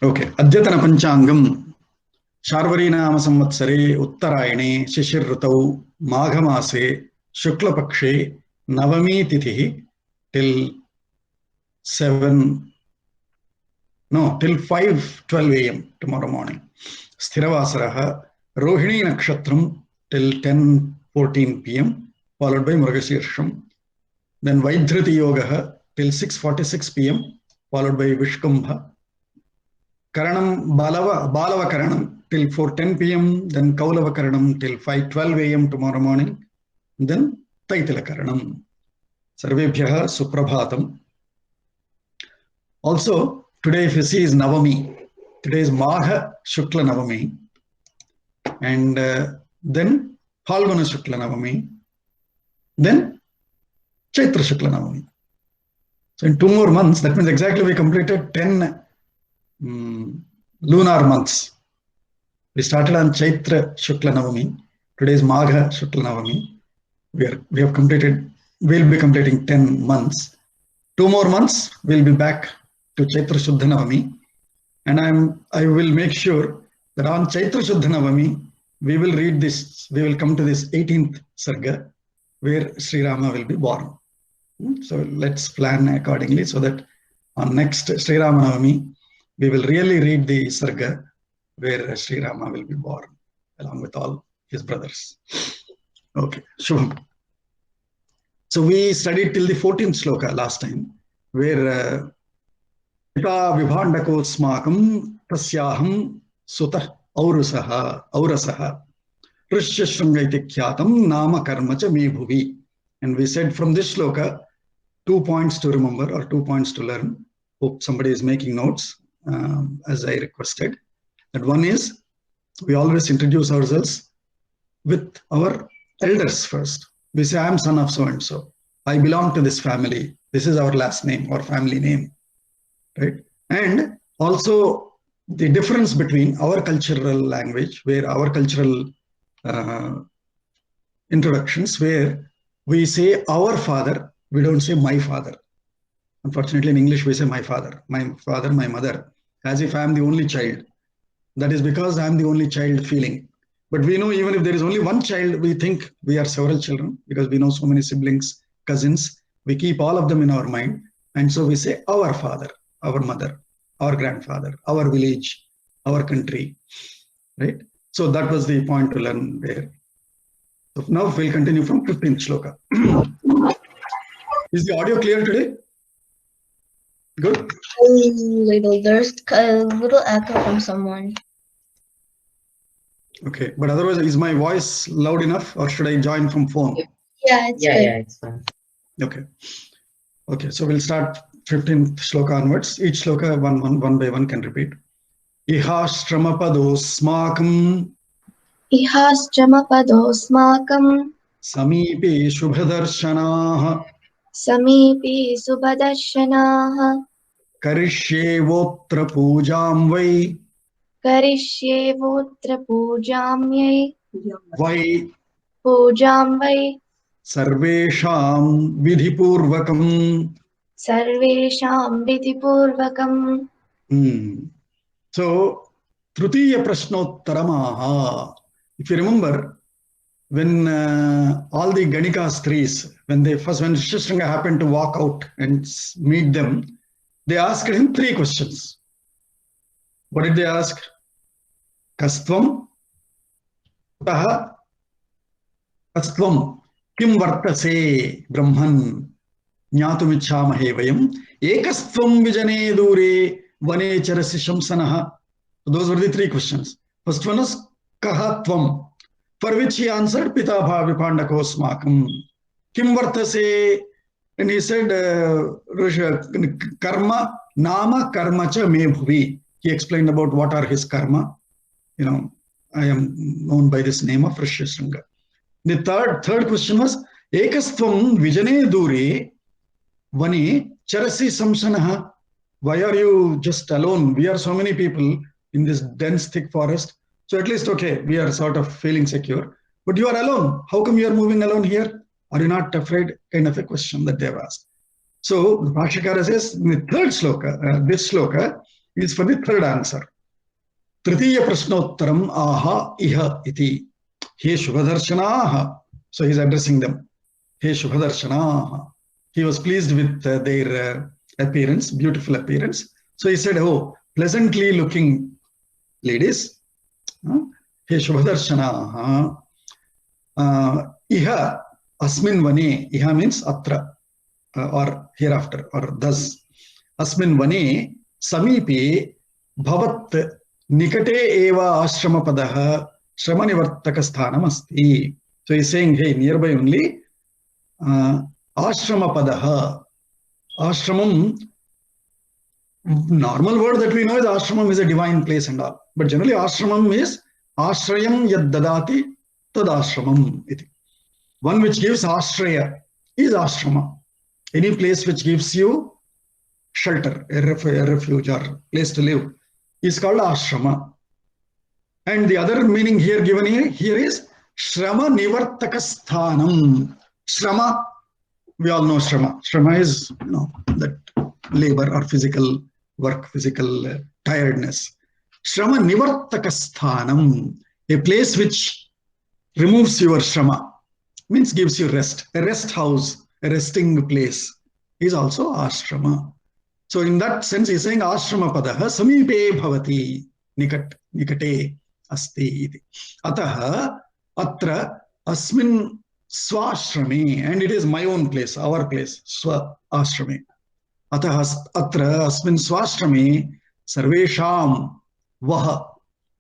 Okay. Adyatana Panchangam. Sharvari Nama Samvatsare, Uttarayane, Shishir Ritau, Maghamase, Shukla Pakshe, Navami Tithihi, till 7, no, till 5:12 a.m. tomorrow morning. Sthiravasaraha, Rohini Nakshatram, till 10:14 p.m., followed by Mragashirsham. Then Vaidhriti Yogaha, till 6:46 p.m., followed by Vishkumbha. Karanam Balava Karanam till 4:10 p.m., then Kaulava Karanam till 5:12 a.m. tomorrow morning, then Taitila Karanam. Sarvebhyaha Suprabhatam. Also, today if you see is Navami. Today is Magha Shukla Navami. And then Phalguna Shukla Navami. Then Chaitra Shukla Navami. So in 2 more months, that means exactly we completed 10 lunar months. We started on Chaitra Shukla Navami. Today is Magha Shukla Navami. We have completed, we'll be completing 10 months. 2 more months, we'll be back to Chaitra Shuddha Navami. And I will make sure that on Chaitra Shuddha Navami, we will read this, we will come to this 18th Sarga, where Sri Rama will be born. So let's plan accordingly so that on next Sri Rama Navami, we will really read the Sarga where Sri Rama will be born along with all his brothers. Okay, Shubham. So we studied till the 14th sloka last time, where Pita Vibhandako Smakam Tasyaham Sutah Aurasaha Rishya Shrungaiti Kyatam Nama Karmacha Me Bhuvi. And we said from this sloka, 2 points to remember or 2 points to learn. Hope somebody is making notes as I requested. That one is, we always introduce ourselves with our elders first. We say, I am son of so-and-so. I belong to this family. This is our last name or family name, right? And also the difference between our cultural language, where our cultural introductions, where we say our father, we don't say my father. Unfortunately, in English, we say my father, my mother, as if I am the only child. That is because I am the only child feeling. But we know even if there is only one child, we think we are several children because we know so many siblings, cousins. We keep all of them in our mind. And so we say our father, our mother, our grandfather, our village, our country, right? So that was the point to learn there. So now we'll continue from 15th shloka. Is the audio clear today? Good? There's a little echo from someone. Okay, but otherwise, is my voice loud enough or should I join from phone? Yeah, it's good. Yeah, it's fine. Okay. Okay, so we'll start 15th shloka onwards. Each shloka one by one can repeat. Ihashtramapadosmakam Ihashtramapadosmakam Samipe Shubhadarshanaha Samipi Subhadarshanaha Karishyevotra Pujam Vai Karishyevotra Pujamyai Vai Pujamvai Sarvesham Vidhipurvakam. Sarvesham Vidhipurvakam. So, Trutiya Prashnottaraha. If you remember, when all the Ganika Stris, when Rishyasringa happened to walk out and meet them, they asked him 3 questions. What did they ask? Kastvam, Taha, Kastvam, Kim Vartase Brahman, Nyatumichamahe Vayam, Ekastvam Vijane Dure, Vane Charasi Shamsanaha. So those were the 3 questions. First one is Kahatvam, for which he answered Pita Vibhandako Smakam. Kim Vartase, and he said Karma, Nama Karma Cha Me Bhuvi. He explained about what are his karma. You know, I am known by this name of Rishyasringa. The third question was Ekastvam Vijane Dure Vani Charasi Samsanaha. Why are you just alone? We are so many people in this dense, thick forest. So at least, okay, we are sort of feeling secure. But you are alone. How come you are moving alone here? Are you not afraid? Kind of a question that they have asked. So Bhashyakara says in the third sloka, this sloka, is for the third answer. Tritiya prashnottaram aha iha iti. He Shubhadarshanaha. So he is addressing them. He Shubhadarshanaha. He was pleased with their appearance, beautiful appearance. So he said, oh, pleasantly looking ladies. He Shubhadarshanaha. Iha asmin vane. Iha means atra or hereafter or thus. Asmin vane samipe bhavat nikate eva ashrama padaha shrama nivartaka sthanam asti. So he is saying, hey, nearby only ashrama padaha. Ashramam, normal word that we know is ashramam is a divine place and all. But generally ashramam is ashrayam yad dadati tad ashramam iti. One which gives ashraya is ashrama. Any place which gives you shelter, a refuge or place to live is called ashrama. And the other meaning here given here is shrama nivartaka sthanam. Shrama, we all know shrama. Shrama is, that labor or physical work, physical tiredness. Shrama nivartaka sthanam, a place which removes your shrama, means gives you rest. A rest house, a resting place is also ashrama. So in that sense, he is saying ashrama padaha samipe bhavati nikate asti iti. Ataha atra asmin swashrame, and it is my own place, our place, swa ashrame. Ataha atra asmin swashrame sarvesham vaha,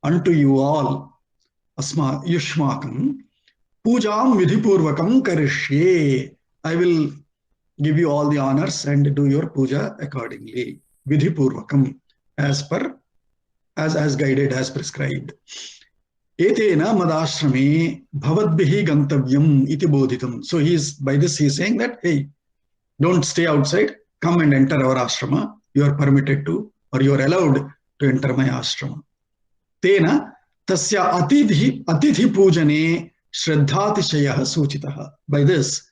unto you all, asma yushmakam pujam vidhipurvakam karishye. I will give you all the honors and do your puja accordingly. Vidhipurvakam, as guided, as prescribed. Etena madashrame bhavadbihi gantavyam iti bodhitam. So by this he is saying that, hey, don't stay outside, come and enter our ashrama. You are permitted to, or you are allowed to enter my ashrama. Tena tasya atithi pujane shraddhatishayah suchitaha. By this,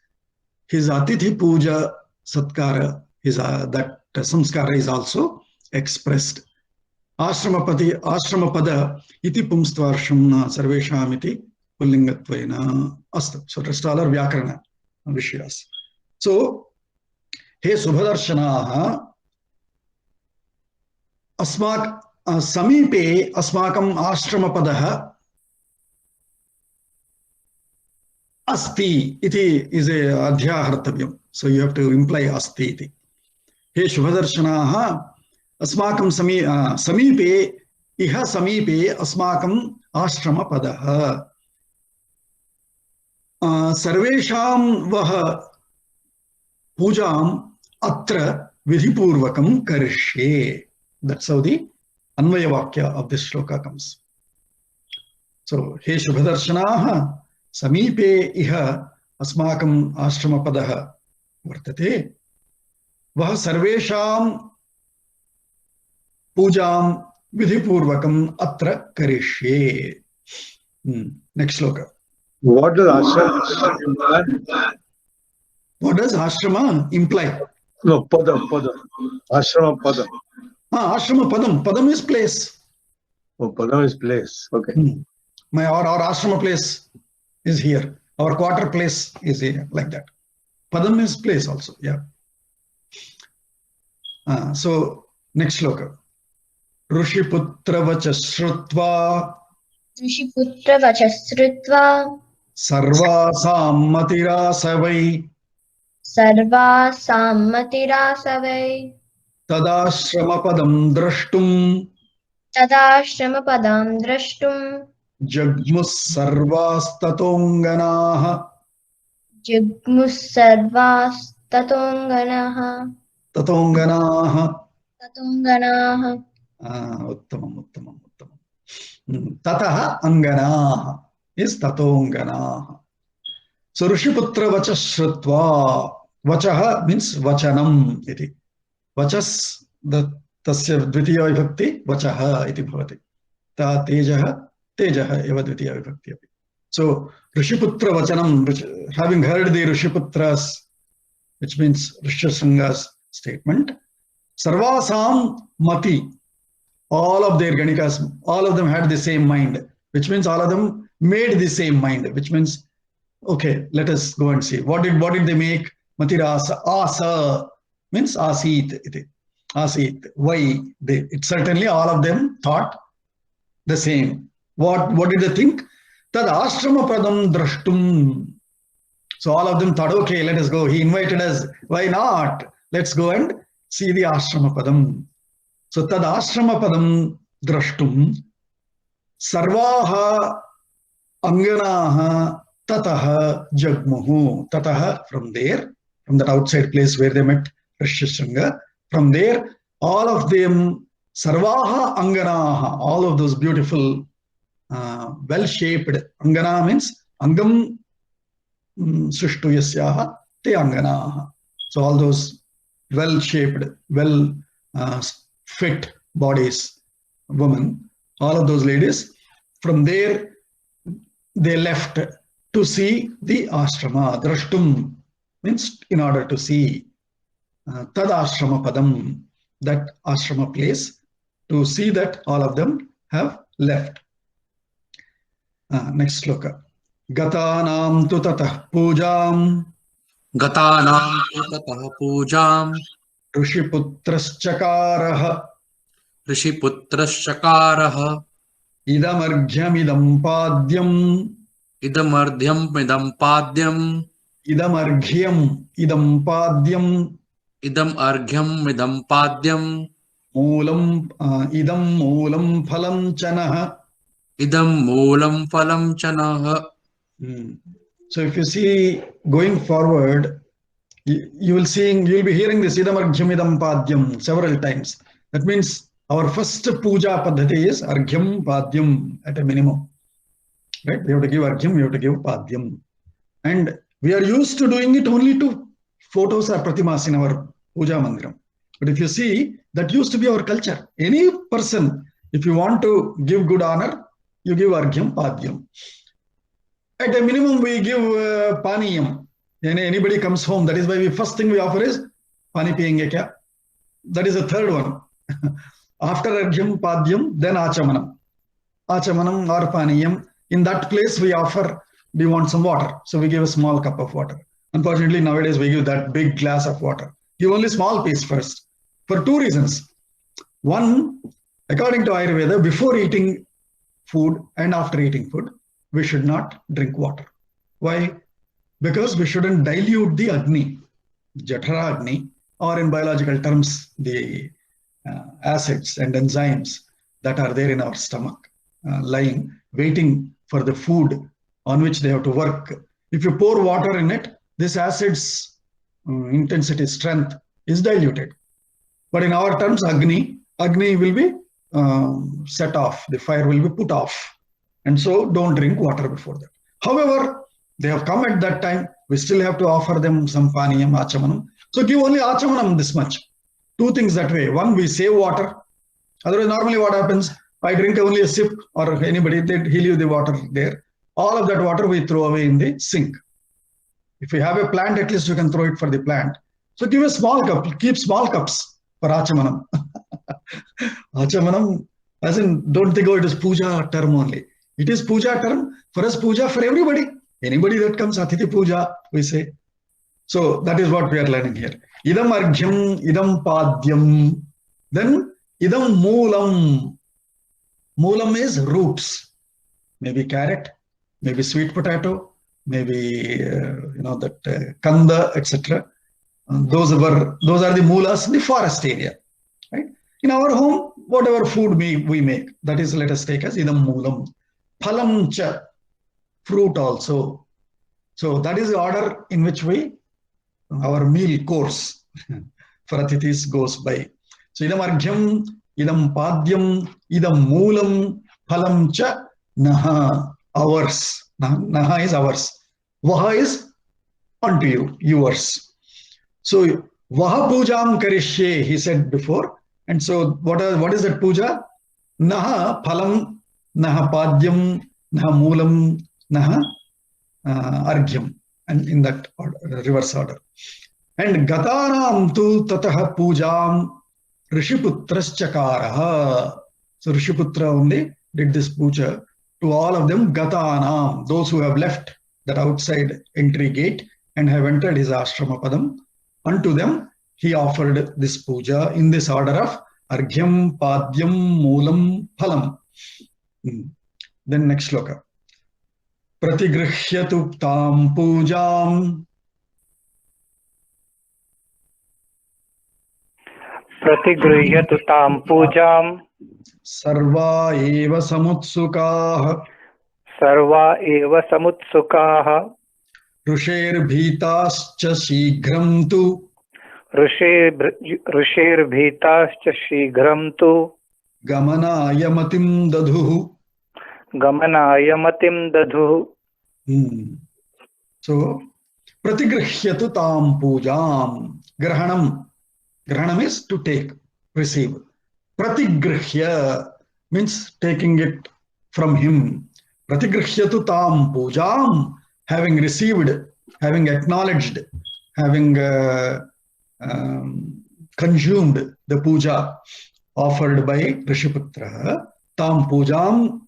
his atithi puja satkara, that samskara is also expressed. Ashramapada iti pumstvarsham sarvesham iti pullingatvena asta. So rest all are vyakarana vishayas. So he Shubhadarshanaha samipe asmakam ashramapadah asti iti is a adhyahartavyam. So you have to imply asti iti. He Shubhadarshanaha asmakam samipe iha samipe asmakam ashrama padaha sarvesham vaha pujam atra vidhipurvakam karishye. That's how the Anvaya Vakya of this shloka comes. So he Shubhadarshanaha samipe iha asmakam ashrama padaha vartate vaha sarvesham pujam vidhipurvakam atra karishye. Next sloka. What does ashrama imply? What does ashrama imply? No, padam. Ashrama padam. Ashrama padam. Padam is place. Oh, padam is place. Okay. Our ashrama place is here. Our quarter place is here, like that. Padam is place also. Yeah. So next sloka. Rishiputra vachashrutva. Rishiputra vachasrutva. Sarva sammatirasavai. Sarva sammatirasavai. Tadashramapadam drashtum. Tadashramapadam drashtum. Jagmus sarvastatonganaha. Jagmus sarvastatonganaha. Tatonganaha. Tatonganaha. Uttamam. Tataha anganaha is tatonganaha. So Rishiputra vachashrutva. Vachaha means vachanam iti. Vachas tasya dvitiya vibhakti vachaha iti bhavati. Ta tejaha eva dvitiya vibhakti api. So Rishiputra vachanam, having heard the Rishiputras, which means Rishyasringa's statement, sarvasam mati. all of their Ganikas, all of them had the same mind, which means all of them made the same mind, which means, okay, let us go and see. What did they make? Matirasa, asa means asit. Asit. Why? It certainly all of them thought the same. What did they think? Tad ashrama padam drashtum. So all of them thought, okay, let us go. He invited us. Why not? Let's go and see the ashrama padam. So tad ashrama padam drashtum. Sarvaha anganaha tataha jagmuhu. Tataha, from there, from that outside place where they met Rishyasringa. From there, all of them, sarvaha anganaha, all of those beautiful, well-shaped, angana means angam sushtu yasyaha te anganaha. So all those well-shaped, fit bodies, women, all of those ladies, from there they left to see the ashrama. Drashtum means in order to see. Tad ashrama padam, that ashrama place, to see that all of them have left. Next sloka. Gatanam tu tatah pujam. Gatanam tu tatah pujam. Rishiputraschakarah. Rishiputraschakarah. Idamarghyam idam padyam. Idamarghyam idam padyam. Idamarghyam idam padyam. Idam arghyam idam padyam. Moolam idam moolam phalam chanah. Idam moolam phalam chanah. So if you see going forward, you will be hearing this idam arghyam idam padyam several times. That means our first puja paddhati is arghyam padyam at a minimum. Right? We have to give arghyam, we have to give padyam. And we are used to doing it only to photos or pratimas in our puja mandiram. But if you see, that used to be our culture. Any person, if you want to give good honor, you give arghyam padyam. At a minimum, we give paniyam. Anybody comes home, that is why first thing we offer is pani piyenge kya? That is the third one. After arghyam padyam, then achamanam. Achamanam or paniyam. In that place, we offer, we want some water. So we give a small cup of water. Unfortunately, nowadays we give that big glass of water. Give only small piece first. For two reasons. One, according to Ayurveda, before eating food and after eating food, we should not drink water. Why? Because we shouldn't dilute the Agni, Jathara Agni, or in biological terms, the acids and enzymes that are there in our stomach, lying, waiting for the food on which they have to work. If you pour water in it, this acid's intensity, strength is diluted. But in our terms, Agni will be set off, the fire will be put off. And so don't drink water before that. However, they have come at that time, we still have to offer them some paniyam, achamanam. So give only achamanam this much. Two things that way. One, we save water. Otherwise, normally what happens, I drink only a sip, or anybody, he'll leave the water there. All of that water we throw away in the sink. If you have a plant, at least you can throw it for the plant. So give a small cup, keep small cups for achamanam. Achamanam, as in, don't think, oh, it is puja term only. It is puja term. For us, puja for everybody. Anybody that comes, Atiti puja, we say. So that is what we are learning here. Idam arghyam, idam padyam. Then idam moolam. Moolam is roots. Maybe carrot, maybe sweet potato, maybe that kanda, etc. Those are the moolas in the forest area. Right? In our home, whatever food we make, that is, let us take as idam moolam. Phalam cha, fruit also. So that is the order in which our meal course for Atithis goes by. So idam arghyam, idam padyam, idam moolam, phalam cha, naha, ours. Naha is ours. Vaha is unto you, yours. So vaha pujam karishye, he said before. And so what is that puja? Naha phalam, naha padyam, naha moolam, naha arghyam. And in that order, reverse order. And gatanam tu tatah pujam rishiputraschakaraha. So Rishiputra only did this puja to all of them, Gatanam, those who have left that outside entry gate and have entered his ashrama padam. Unto them he offered this puja in this order of Arghyam, Padyam, Moolam, Phalam. Then next shloka. Pratigrihyatu tam pujam. Pratigrihyatu tam pujam. Sarva eva samutsukaah. Sarva eva samutsukaah. Rusher bhitascha shighram tu. Rusher bhitascha shighram tu. Gamanaya matim dadhuhu. Gamanaya matim dadhuhu. So, pratigrihyatu tam pujam. Grahanam. Grahanam is to take, receive. Pratigrihya means taking it from him. Pratigrihyatu tam pujam. Having received, having acknowledged, having consumed the puja offered by Rishiputra, tam pujam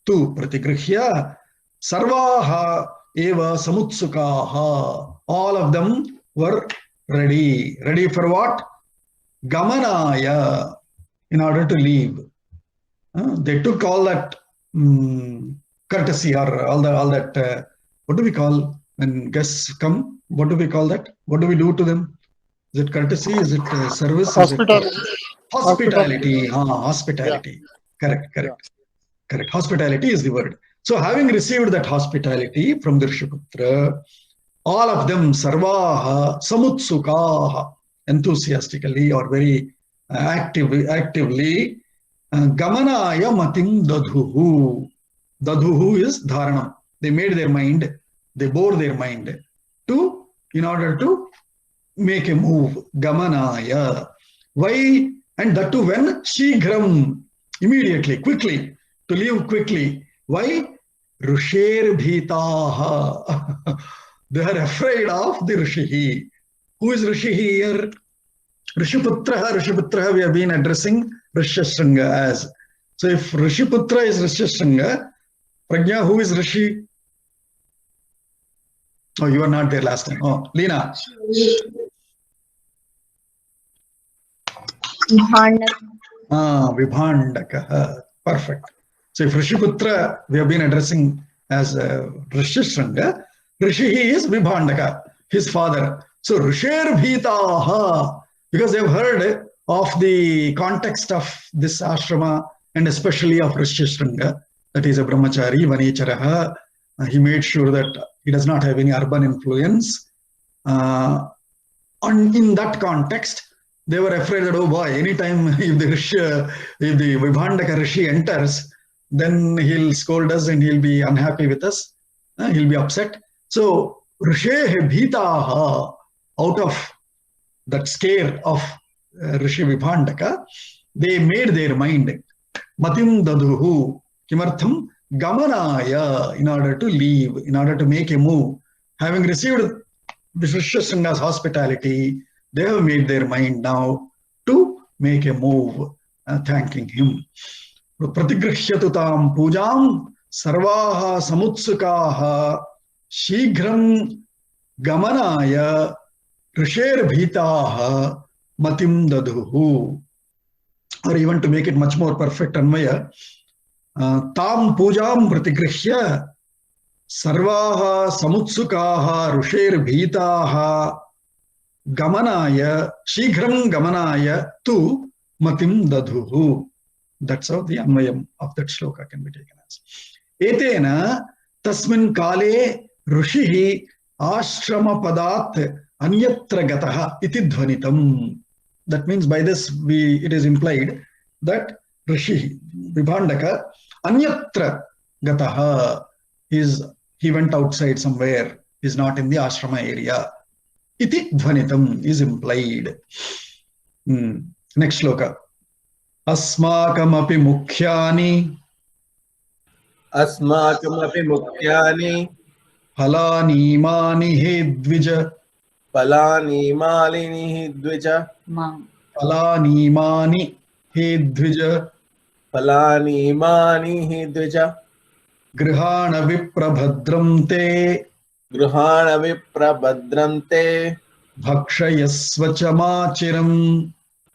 tu pratigrihya sarvaha eva samutsukaha. All of them were ready. Ready for what? Gamanaya, in order to leave. They took all that courtesy or all that, what do we call when guests come? What do we call that? What do we do to them? Is it courtesy? Is it service? Hospitality. Hospitality. Hospitality. Yeah. Correct. Hospitality is the word. So having received that hospitality from the Rishiputra, all of them sarvaha samutsukaha, enthusiastically or very actively, gamanaya matim dadhuhu. Dadhuhu is dharanam. They made their mind, they bore their mind to, in order to make a move. Gamanaya. Why? And that too when? Shighram. Immediately, quickly. To leave quickly. Why? Rusher bhitaha. They are afraid of the Rishihi. Who is Rishihi here? Rishiputra we have been addressing Rishyasringa as. So if Rishiputra is Rishyasringa, Prajna, who is Rishi? Oh, you are not there last time. Oh, Leena. Vibhandaka. Perfect. So if Rishiputra we have been addressing as Rishyasringa, Rishi is Vibhandaka, his father. So Rusher bhitaha, because they have heard of the context of this ashrama and especially of Rishyasringa, that is a brahmachari, vanecharaha. He made sure that he does not have any urban influence. And in that context, they were afraid that, oh boy, anytime if the Vibhandaka Rishi enters, then he'll scold us and he'll be unhappy with us. He'll be upset. So, Rishe bhitaha, out of that scare of Rishi Vibhandaka, they made their mind. Matim dadhuhu, kimartham, gamanaya, in order to leave, in order to make a move. Having received Rishyasringa's hospitality, they have made their mind now to make a move, thanking him. Pratigrihyatu tam pujam sarvaha samutsukaha shighram gamanaya risher bhitaha matim dadhuhu. Or even to make it much more perfect, Anvaya, tam pujam pratigrihya sarvaha samutsukaha risher bhitaha gamanaya shighram gamanaya tu matim dadhuhu. That's how the Anvayam of that shloka can be taken as. Etena tasmin kale Rishihi ashrama padat anyatra gataha iti dhvanitam. That means by this it is implied that Rishi Vibhandaka anyatra gataha he went outside somewhere, is not in the ashrama area. Iti dhvanitam is implied. Next shloka. Asmakamapi mukhyani Phalani mani he dvija Phalani mani he dvija फलानि इमानि हि द्विज गृहाण विप्रभद्रं ते गृहाण विप्रभद्रं ते भक्षयस्व च माचिरम्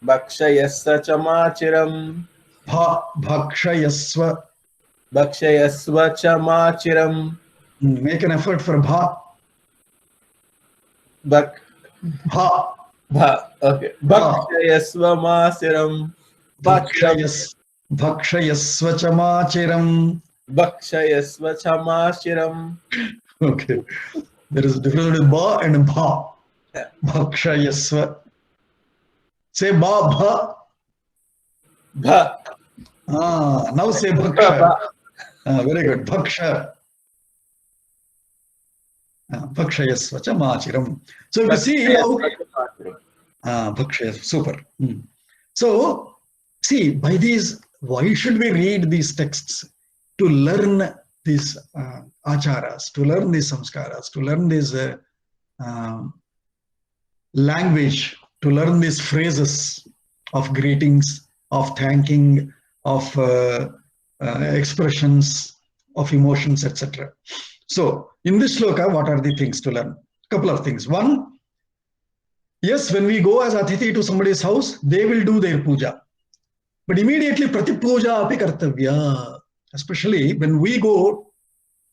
भक्षयस्व च माचिरम् भक्षयस्व भक्षयस्व च माचिरम् make an effort for bha bha okay भक्षयस्व माचिरम् भक्षयस्व च माचिरम् भक्षयस्व च माचिरम्. Okay, there is a difference between ba and bha. Bhakshayasva. Say ba bha. Bha. Now say bhaksha. Very good. Bhaksha. Bhakshayasva cha machiram. So you see how bhakshayasva. Super. So see, by these, why should we read these texts? To learn these acharas, to learn these samskaras, to learn this language, to learn these phrases of greetings, of thanking, of expressions, of emotions, etc. So, in this shloka, what are the things to learn? Couple of things. One, yes, when we go as Atithi to somebody's house, they will do their puja. But immediately, prati puja api kartavya. Especially when we go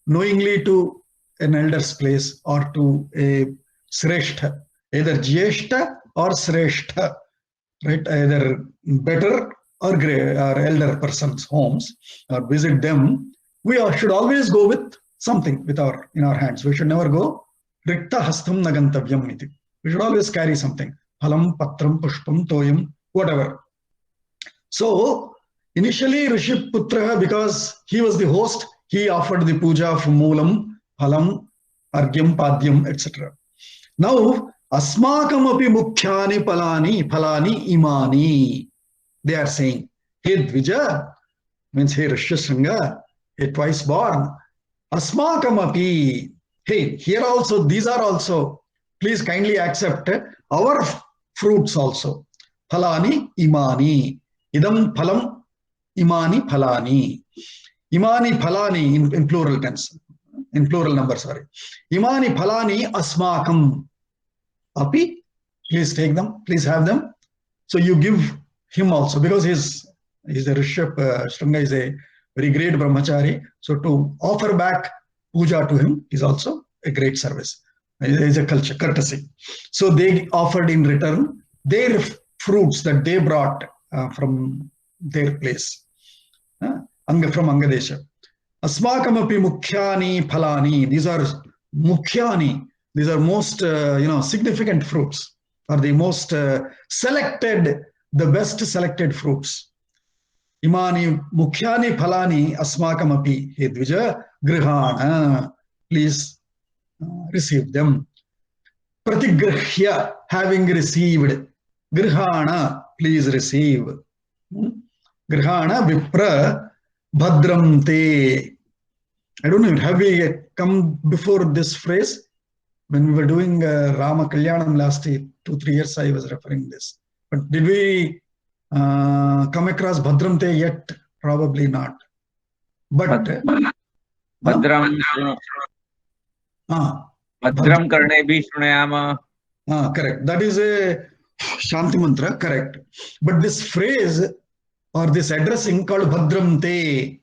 knowingly to an elder's place or to a shrestha, either jyeshta or shrestha, right? Either better or elder person's homes, or visit them. We should always go with something in our hands. We should never go rikta hastam nagantavyam iti. We should always carry something. Phalam, patram, pushpam, toyam, whatever. So initially, Rishiputra, because he was the host, he offered the puja of Moolam, Phalam, Argyam, Padyam, etc. Now, Asmakam api mukhyani phalani imani. They are saying, hey Dvija, means hey Rishyasringa, hey twice born. Asmakam api, hey, here also, these are also, please kindly accept our fruits also. Phalani imani. Idam phalam. Imani phalani. Imani phalani in plural tense, in plural number, sorry. Imani phalani asmakam api. Please take them, please have them. So you give him also, because he's a Rishyap, Shringa is a very great brahmachari. So to offer back puja to him is also a great service. It is a culture, courtesy. So they offered in return their fruits that they brought from their place. From Angadesha. Asmakam api mukhyani phalani. These are mukhyani. These are most significant fruits, or the most selected, the best selected fruits. Imani mukhyani phalani asmakam api. He Dvija grihana. Please receive them. Pratigrihya, having received. Grihana, please receive. Grihana vipra bhadram te. I don't know, have we come before this phrase? When we were doing Rama Kalyanam last 2-3 years, I was referring this. But did we come across bhadram te yet? Probably not. But bhadram bhadram karne bhi shunayama. Correct. That is a Shanti mantra, correct. But this phrase or this addressing called bhadram te,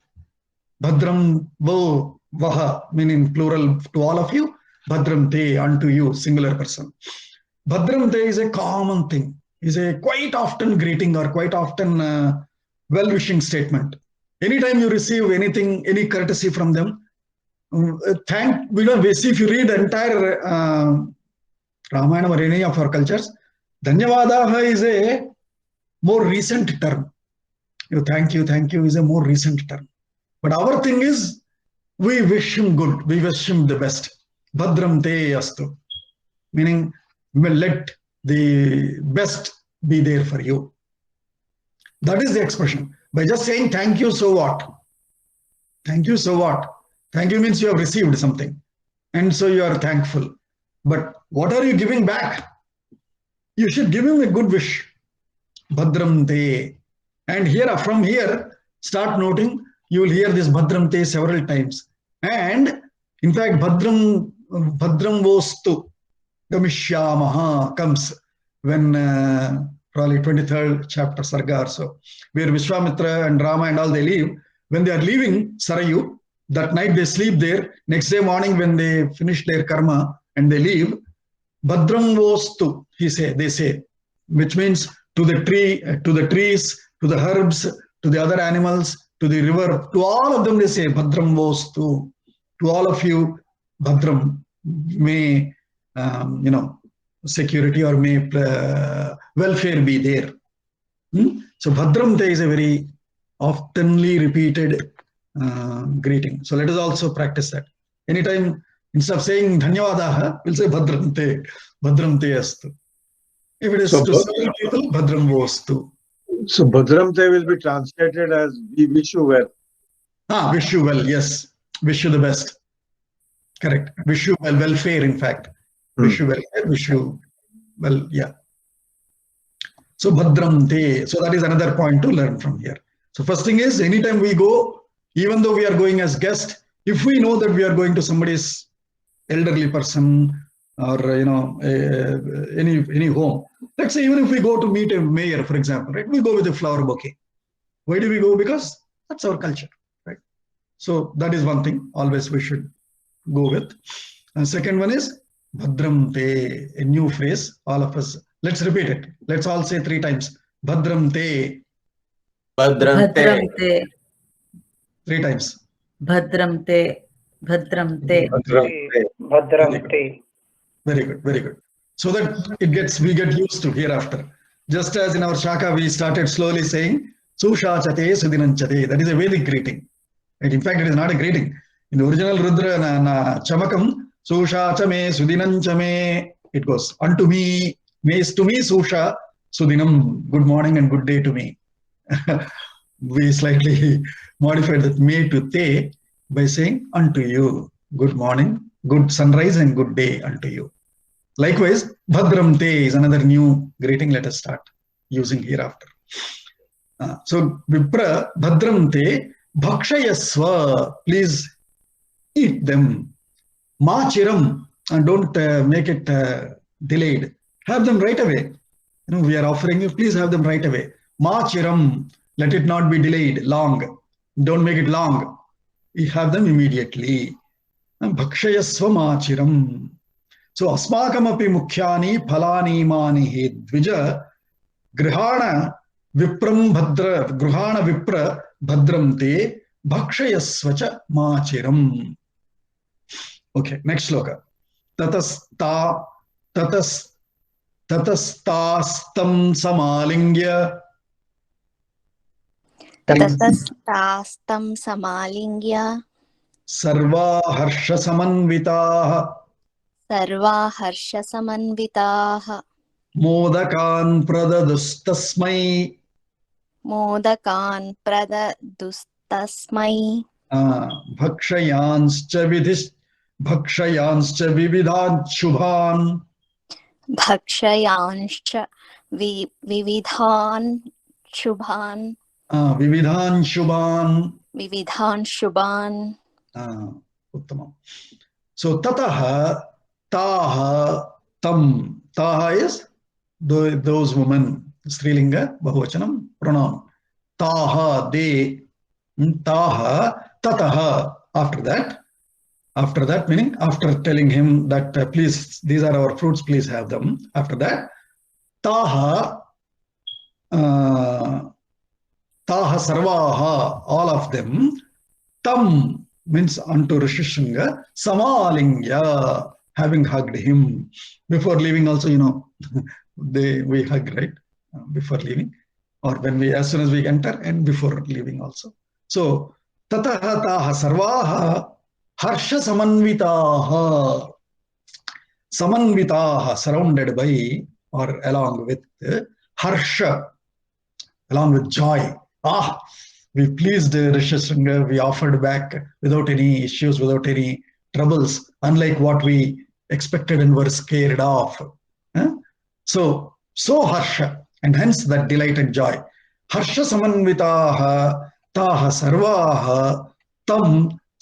bhadram vo vaha, meaning plural to all of you, bhadram te, unto you, singular person. Bhadram te is a common thing, is a quite often greeting or quite often well-wishing statement. Anytime you receive anything, any courtesy from them, if you read entire Ramayana or any of our cultures, Dhanyavadaha is a more recent term. Thank you is a more recent term. But our thing is, we wish him good, we wish him the best. Bhadram te astu. Meaning, let the best be there for you. That is the expression. By just saying thank you, so what? Thank you, so what? Thank you means you have received something. And so you are thankful. But what are you giving back? You should give him a good wish. Bhadram te. And here, from here, start noting, you will hear this Bhadram Te several times. And in fact, Bhadram Vostu Gamishyamaha comes when probably 23rd chapter Sarga or so, where Vishwamitra and Rama and all they leave. When they are leaving Sarayu, that night they sleep there. Next day morning when they finish their karma and they leave, Bhadram Vostu, they say, which means to the tree, to the trees, to the herbs, to the other animals, to the river, to all of them they say Bhadram Vostu. To all of you, Bhadram, may security or may welfare be there. So Bhadram Te is a very oftenly repeated greeting. So let us also practice that. Anytime, instead of saying Dhanyavadaha, we'll say Bhadram Te astu. If it is to several people, Bhadram Vostu. So Bhadram Te will be translated as we wish you well. Wish you well, yes. Wish you the best. Correct. Wish you well, welfare, in fact. Wish you well, wish you well, yeah. So Bhadram Te. So that is another point to learn from here. So first thing is, anytime we go, even though we are going as guest, if we know that we are going to somebody's elderly person or any home, let's say even if we go to meet a mayor, for example, right, we go with a flower bouquet. Why do we go? Because that's our culture, right? So that is one thing always we should go with. And second one is Bhadram Te, a new phrase. All of us, let's repeat it. Let's all say 3 times. Bhadram Te. Bhadram Te. 3 times. Bhadram Te. Bhadram Te. Bhadram Te. Very good, very good. So that we get used to hereafter. Just as in our Shaka, we started slowly saying Sushachate Sudinanchate. That is a Vedic greeting. And in fact, it is not a greeting. In the original Rudra Chamakam, Sushachame Sudinanchame, it goes unto me, may is to me Susha, Sudinam, good morning and good day to me. We slightly modified that me to te by saying unto you, good morning, good sunrise and good day unto you. Likewise, Bhadram Te is another new greeting. Let us start using hereafter. So Vipra, Bhadram Te, Bhakshayasva, please eat them. Machiram, and don't make it delayed. Have them right away. We are offering you, please have them right away. Machiram, let it not be delayed, long. Don't make it long. You have them immediately. Bhakshayasva machiram. So asmakam api mukhyani phalani mani he dvija grihana vipra bhadram te bhakshayasvacha machiram. Okay, next sloka. Tatastastam samalingya. Tatastastam samalingya. Sarva harsha samanvitaah. Sarva harsha samanvitaah. Modakan pradadustasmai. Modakan pradadustasmai. Bhakshayanscha vividhan shubhan. Bhakshayanscha vividhan shubhan. Vividhan shubhan. Vividhan shubhan. Uttamam. So tataha, taha, tam. Taha is those women. Strilinga, Bahuvachanam, pronoun. Taha, they. Taha, tataha. After that meaning after telling him that please, these are our fruits, please have them. After that, taha, taha sarvaha, all of them. Tam means unto Rishishringa, samalingya, having hugged him. Before leaving also, we hug, right? Before leaving, or as soon as we enter, and before leaving also. So tataha taha sarvaha harsha samanvitaha. Samanvitaha, surrounded by or along with harsha, along with joy. We pleased Rishishringa, we offered back without any issues, without any troubles, unlike what we expected and were scared of. So harsha, and hence that delight and joy. Harsha samanvitaha taha sarvaha tam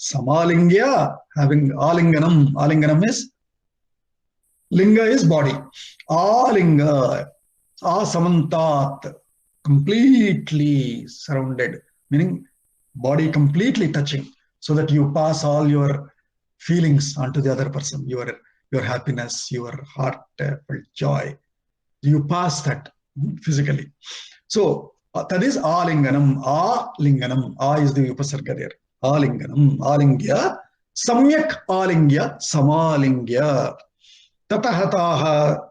samalingya, having alinganam. Alinganam is, linga is body. Alinga, asamantat, completely surrounded, meaning body completely touching, so that you pass all your feelings onto the other person, your happiness, your heartfelt joy. You pass that physically. So that is alinganam. Alinganam. A is the upasarga there. Alinganam. Alingya. Samyak alingya. Samalingya. Tatahataha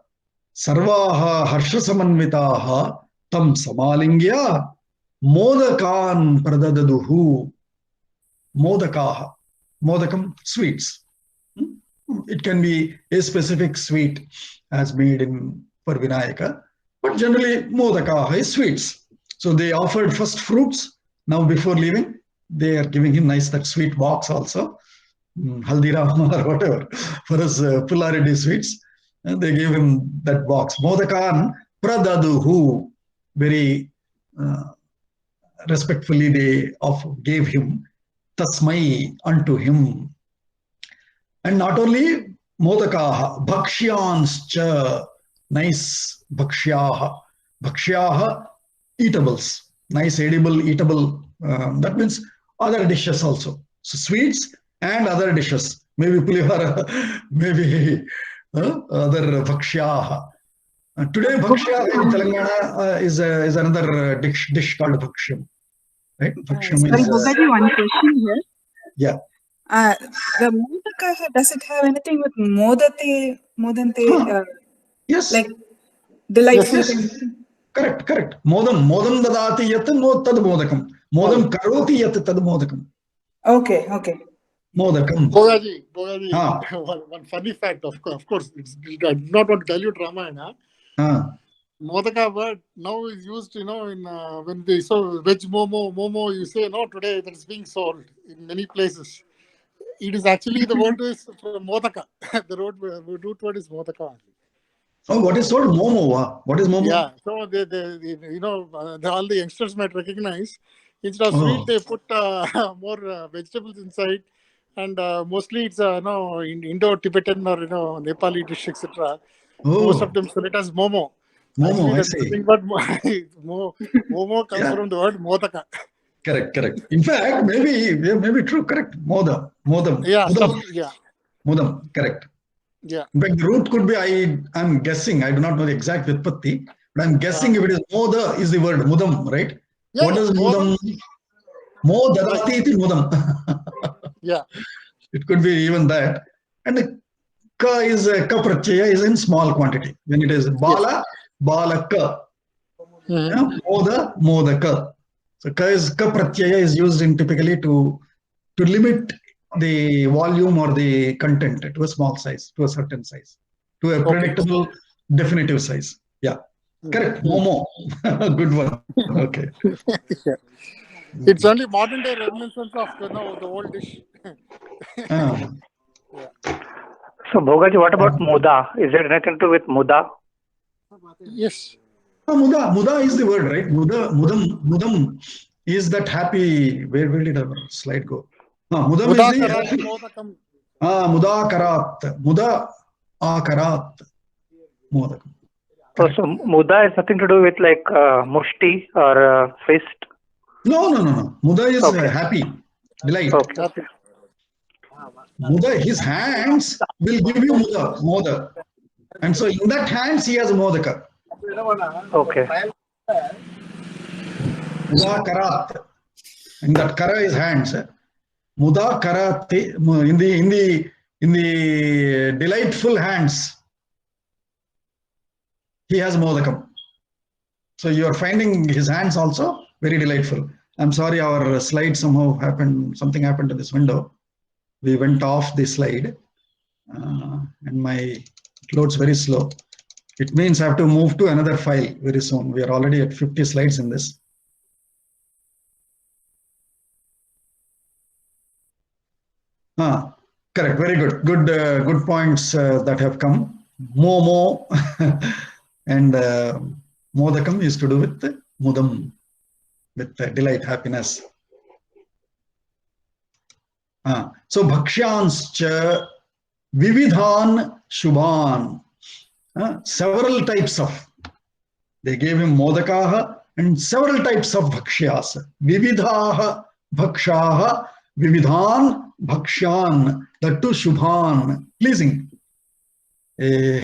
sarvaha harshasamanvitaha tam samalingya modakan pradadaduhu. Modakaha. Modakam, sweets. It can be a specific sweet as made for Vinayaka, but generally modakaha is sweets. So they offered first fruits. Now before leaving, they are giving him nice that sweet box also, Haldiram or whatever, for his Pullaridi sweets. And they gave him that box. Modakan pradaduhu, very respectfully they gave him. Tasmai, unto him. And not only modakaha, bhakshyans, nice bhaksyaha. Bhaksyaha, eatables, nice edible, eatable. That means other dishes also. So sweets and other dishes. Maybe pulihara, maybe other bhaksyaha. Today bhakshya in Telangana is another dish called bhakshyam. Right? Bhakshyam Sorry, is, Bhogaji, one question here. yeah. The modaka, does it have anything with modante? Yes. Like delightful. Yes. Correct. Modam dadati yat tad modakam. Modam karoti yat tad modakam. Okay. Modakam. Bhogaji, one funny fact, of course, I do not want to dilute Ramayana. Modaka word now is used, in when they saw veg momo, you say, no, today that is being sold in many places. It is actually, the word is from modaka. The root word is modaka. Oh, what is sold? Momo. What is momo? Yeah, so all the youngsters might recognize. Instead of sweet, they put more vegetables inside, and mostly it's Indo-Tibetan or Nepali dish, etc. Most of them sell it as momo. Momo, Actually, I see. nothing but momo comes from the word modaka. Correct. In fact, maybe true. Correct. Modam. Yeah. Modam. Correct. Yeah. In fact, the root could be, I'm guessing, I do not know the exact Vitpatti, but I'm guessing if it is moda is the word, mudam, right? Yeah, what is mudam? Mo dadati iti mudam. Yeah. It could be even that. And the ka pratyaya is in small quantity. When it is bala, balaka. Moda, modaka. So ka pratyaya is used typically to limit the volume or the content to a small size, to a certain size, to a predictable, definitive size. Yeah. Correct. Momo. Good one. Okay. It's only modern day reminiscence of the old dish. So Bhogaji, what about muda? Is there anything to do with muda? Yes. Muda is the word, right? Mudam is that happy. Where did our slide go? Mudam is the happy. Mudakarat. Muda akarat. Modakam. So muda is nothing to do with like mushti or fist? No. Muda is happy, delight. Okay. Muda, his hands will give you moda. And so in that hands he has a modaka. Okay. Mudakarat. And that kara is hands. Mudakarat in the delightful hands. He has modakam. So you are finding his hands also very delightful. I'm sorry, our slide something happened to this window. We went off the slide and it loads very slow. It means I have to move to another file very soon. We are already at 50 slides in this. Correct, very good. Good points that have come. Momo and modakam is to do with mudam, with delight, happiness. So bhakshanscha vividhan shubhan. Several types of. They gave him modakaha and several types of bhakshyas. Vividhaha bhakshaha vividhan bhakshan. That too shubhan. Pleasing. I'm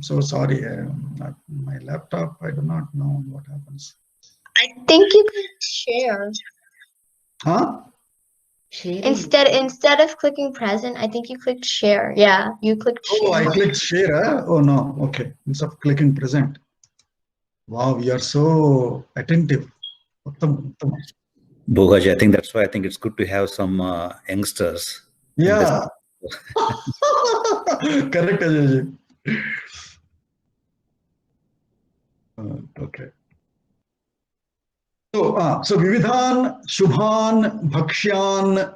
so sorry. My laptop, I do not know what happens. I think you could share. Huh? Instead of clicking present, I think you clicked share. Yeah, you clicked share. Oh, I clicked share. Huh? Oh no. Okay. Instead of clicking present. Wow, you are so attentive. Bhogaji, I think that's why I think it's good to have some youngsters. Yeah. Correct, Ajay. Okay. So vividhan shubhan bhakshyan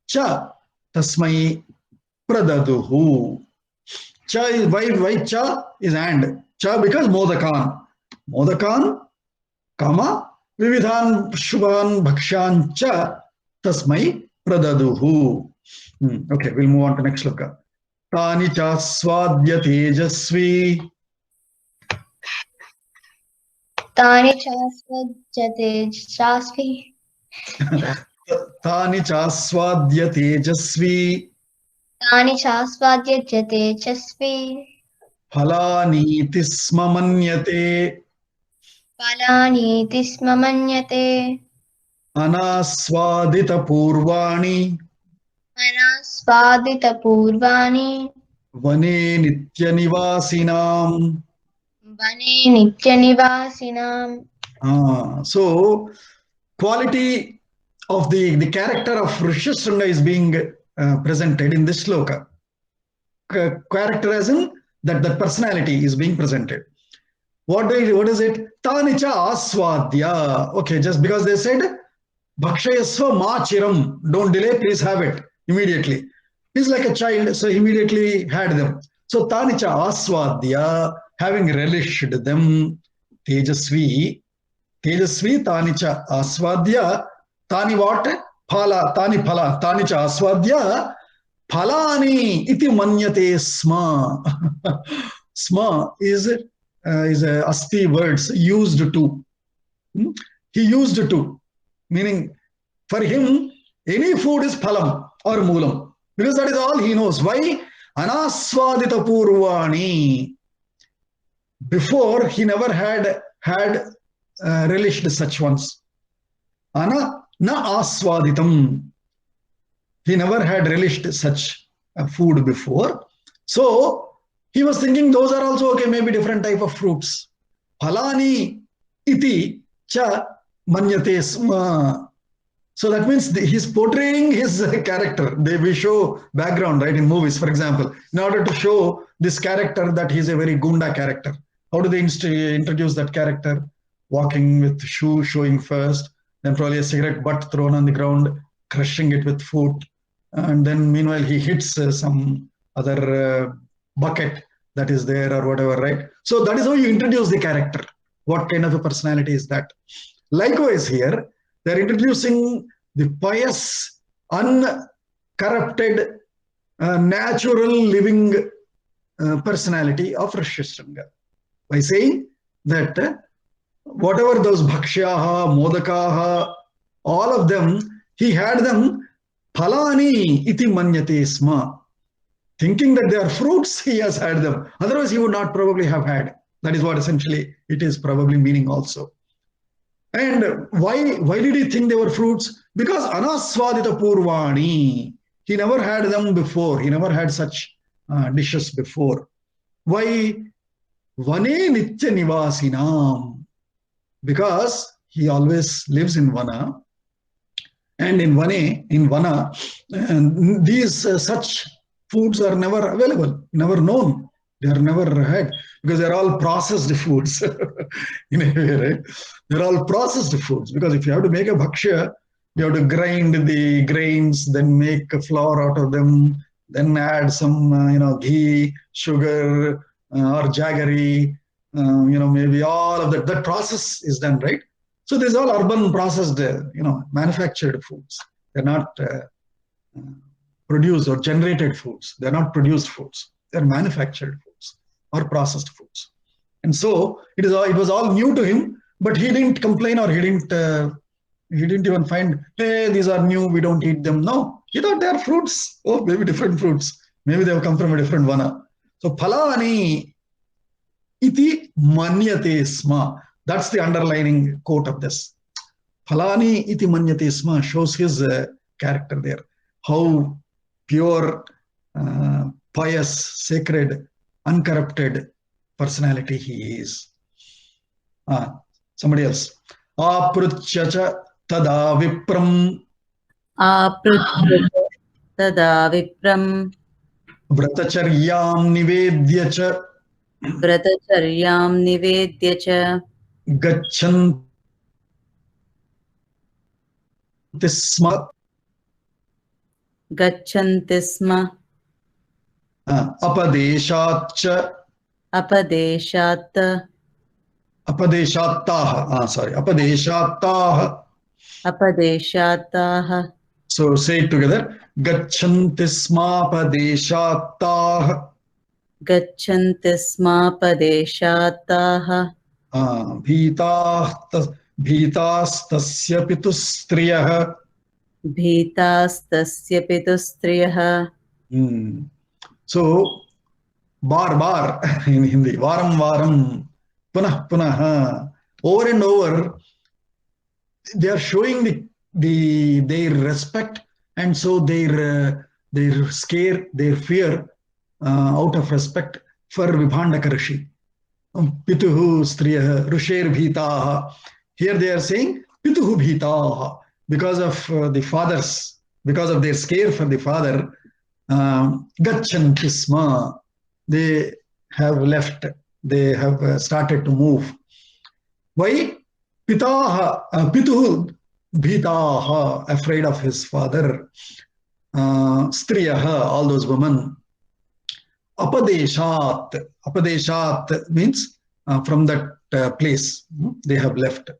cha tasmai pradaduhu. Cha is why cha is and. Cha because modakan. Modakan, comma, vividhan shubhan bhakshan cha tasmai pradaduhu. Okay, we'll move on to next shloka. Tani cha swadya tejasvi. Tani chasva tejasvi. Tani cha swadya tejasvi. Tani chasvadya tejasvi. Phalani tisma manyate. Phalani tisma manyate. Anaswadita purvani. Anasvadita purvani. Vane nitya nivasinam. Vane nitya nivasinam. So, quality of the character of Rishyasringa is being presented in this shloka. Character as in that personality is being presented. What is it? Tanicha aswadya. Okay, just because they said bhakshayasva machiram, don't delay, please have it immediately. He's like a child, so he immediately had them. So tanicha aswadya, having relished them. Tejasvi tanicha aswadya. Tani what? Phala, tani phala, tanicha aswadya. Phalani iti manyate sma. Sma is a asti words used to. He used to, meaning for him any food is phalam or moolam, because that is all he knows. Why? Anaswadita purvani. Before he never had relished such ones. Ana na aswaditam. He never had relished such food before. So he was thinking those are also okay, maybe different type of fruits. Phalani iti cha manyate sma. So that means he's portraying his character. We show background, right, in movies, for example, in order to show this character that he's a very gunda character. How do they introduce that character? Walking with shoe showing first, then probably a cigarette butt thrown on the ground, crushing it with foot. And then meanwhile he hits some other bucket that is there or whatever, right? So that is how you introduce the character. What kind of a personality is that? Likewise here, they're introducing the pious, uncorrupted, natural living personality of Rishyasringa by saying that whatever those bhakshaha, modakaha, all of them, he had them phalani iti manyate sma. Thinking that they are fruits, he has had them. Otherwise, he would not probably have had. That is what essentially it is probably meaning also. And why did he think they were fruits? Because anaswadita purvani. He never had them before. He never had such dishes before. Why? Vane nitya nivasinam. Because he always lives in Vana. And in Vana, these such foods are never available, never known. They are never had, because they're all processed foods in a way, right? They're all processed foods, because if you have to make a bhakshya, you have to grind the grains, then make a flour out of them, then add some, ghee, sugar, or jaggery, maybe all of that. That process is done, right? So these are all urban processed, manufactured foods. They're not produced or generated foods. They're not produced foods. They're manufactured foods or processed foods. And so it was all new to him, but he didn't complain, or he didn't even find, hey, these are new, we don't eat them. No, he thought they are fruits. Oh, maybe different fruits. Maybe they have come from a different vana. So phalani iti manyate sma. That's the underlining quote of this. Phalani iti manyate sma shows his character there. How pure, pious, sacred, uncorrupted personality he is. Somebody else. Aprutyacha tada vipram. Aprutyacha tada vipram. Vratacharyam nivedyacha. Vratacharyam nivedyacha. Gachanti sma. Gachanti sma. Apadeshatcha. Apadeshat. Apadeshattaha. Sorry. Apadeshattaha. Apadeshattaha. So say it together. Gachanti sma padeshattaha. Gachanti sma padeshattaha. Bhitastasya pitustriyah. Bhitastasya pitustriyah. So, bar in Hindi, varam, punah punah, over and over, they are showing their respect, and so their scare, their fear, out of respect for Vibhandaka Rishi. Pituhu striyah, rusher bhitaha. Here they are saying pituhu bhitaha, because of the fathers, because of their scare for the father. Gachanti sma, they have left, they have started to move. Why? Pitaha, pituhu bhitaha, afraid of his father. Striyaha, all those women. Apadeshat, apadeshat means from that place they have left.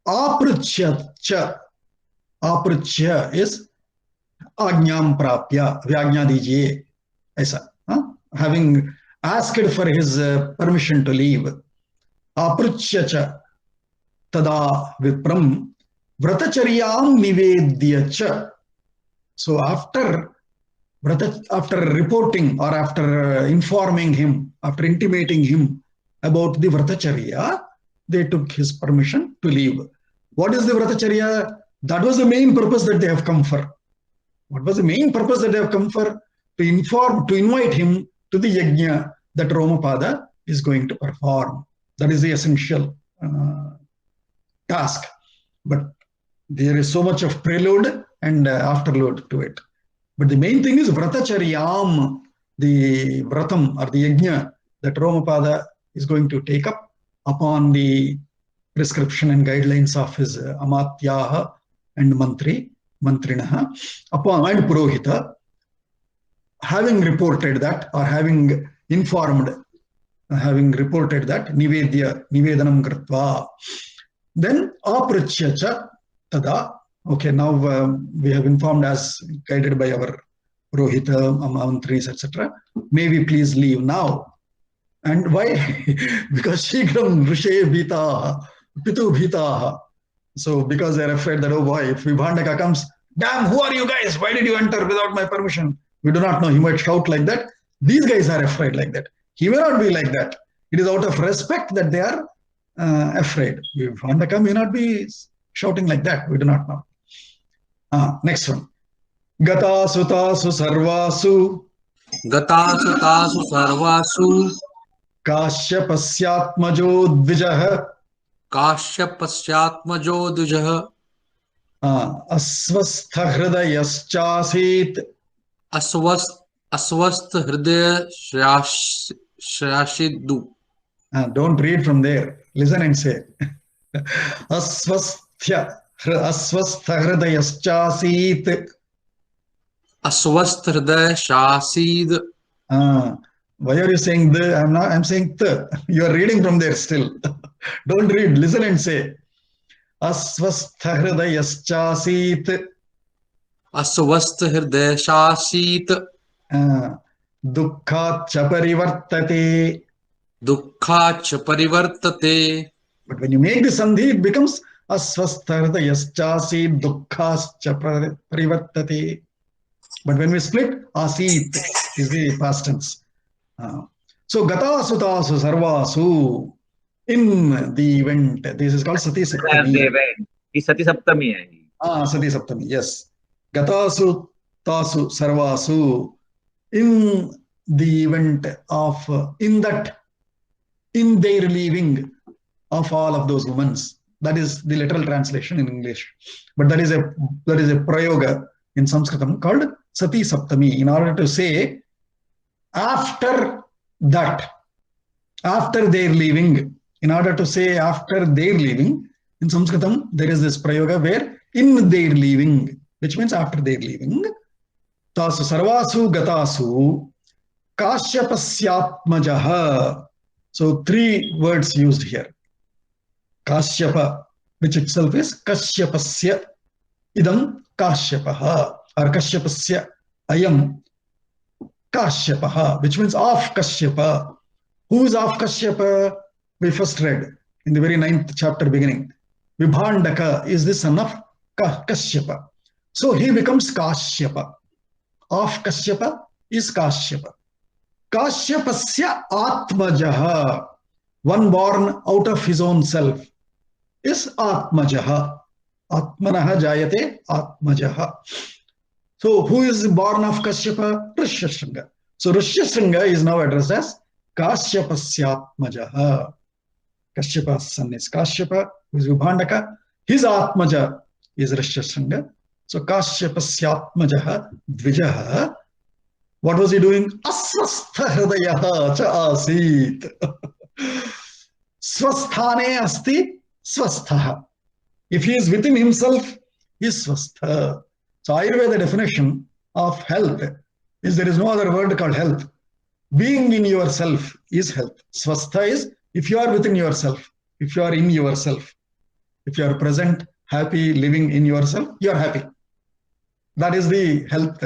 Aprutyacha, aprutya is Ajnam prapya, vyajna dijiye, aisa. Having asked for his permission to leave. Aprutyacha tada vipram vratacharyam nivedyacha. So after reporting, or after informing him, after intimating him about the Vratacharya, they took his permission to leave. What is the Vratacharya? That was the main purpose that they have come for. What was the main purpose that they have come for? To invite him to the yajna that Romapada is going to perform. That is the essential task. But there is so much of prelude and afterload to it. But the main thing is Vratacharyam, the Vratam or the yajna that Romapada is going to take up upon the prescription and guidelines of his Amatyaha and Mantrinaha, upon and Purohita, having reported that, or having informed, having reported that, Nivedanam Kritva. Then Aprutyacha tada. Okay, now we have informed, as guided by our Purohita, Mantris, etc. May we please leave now. And why? Because Shigram Rishe Bhitaha, Pitu Bhitaha. So because they are afraid that, oh boy, if Vibhandaka comes, damn, who are you guys? Why did you enter without my permission? We do not know. He might shout like that. These guys are afraid like that. He may not be like that. It is out of respect that they are afraid. Vibhandaka may not be shouting like that. We do not know. Next one. Gata sutasu sarvasu. Gata sutasu sarvasu. Kashyapasyatmajo dvijah. Kashyapasyatmajo dvijah. Asvastha hridayaschasit. Asvastha hridaya shrashiddu. Don't read from there. Listen and say. Asvastha hridayaschasit. Asvastha hridaya shasid. Why are you saying the? I'm saying the. You are reading from there still. Don't read. Listen and say. अस्वस्थहृदयश्चासीत् अस्वस्थहृदयशासीत् दुःखाच्च परिवर्तते. दुःखाच्च परिवर्तते. But when you make the sandhi, it becomes asvasthahridayaschasit dukkascha parivartate. But when we split, asit is the past tense. So gata sutasu sarvasu, in the event, this is called Sati Saptami. Sati Saptami hai. Sati Saptami, yes. Gata sutasu sarvasu, in the event of, in their leaving of all of those women. That is the literal translation in English. But that is a prayoga in Sanskritam called Sati Saptami, in order to say after that, after their leaving. In order to say after their leaving, in Sanskritam there is this prayoga where in their leaving, which means after their leaving. Tasu sarvasu gatasu Kashyapasyaatmajaha. So 3 words used here. Kashyapa, which itself is Kashyapasya idam Kashyapaha, or Kashyapasya ayam Kashyapaha, which means of Kashyapa. Who is of Kashyapa? We first read in the very 9th chapter beginning. Vibhandaka is the son of Kashyapa. So he becomes Kashyapa. Of Kashyapa is Kashyapa. Kashyapasya Atmajaha, one born out of his own self, is Atmajaha. Atmanaha jayate Atmajaha. So who is born of Kashyapa? Rishyashringa. So Rishyashringa is now addressed as Kashyapasya Atmajaha. Kashyapa's son is Kashyapa, who is Vibhandaka. His Atmaja is Rishyashringa. So Kashyapasya Atmajaha Dvijaha. What was he doing? Asvastha cha asit. Swasthane asti swastha. If he is within himself, he is swastha. So Ayurveda definition of health is there is no other word called health. Being in yourself is health. Swastha is if you are within yourself, if you are in yourself, if you are present, happy, living in yourself, you are happy. That is the health,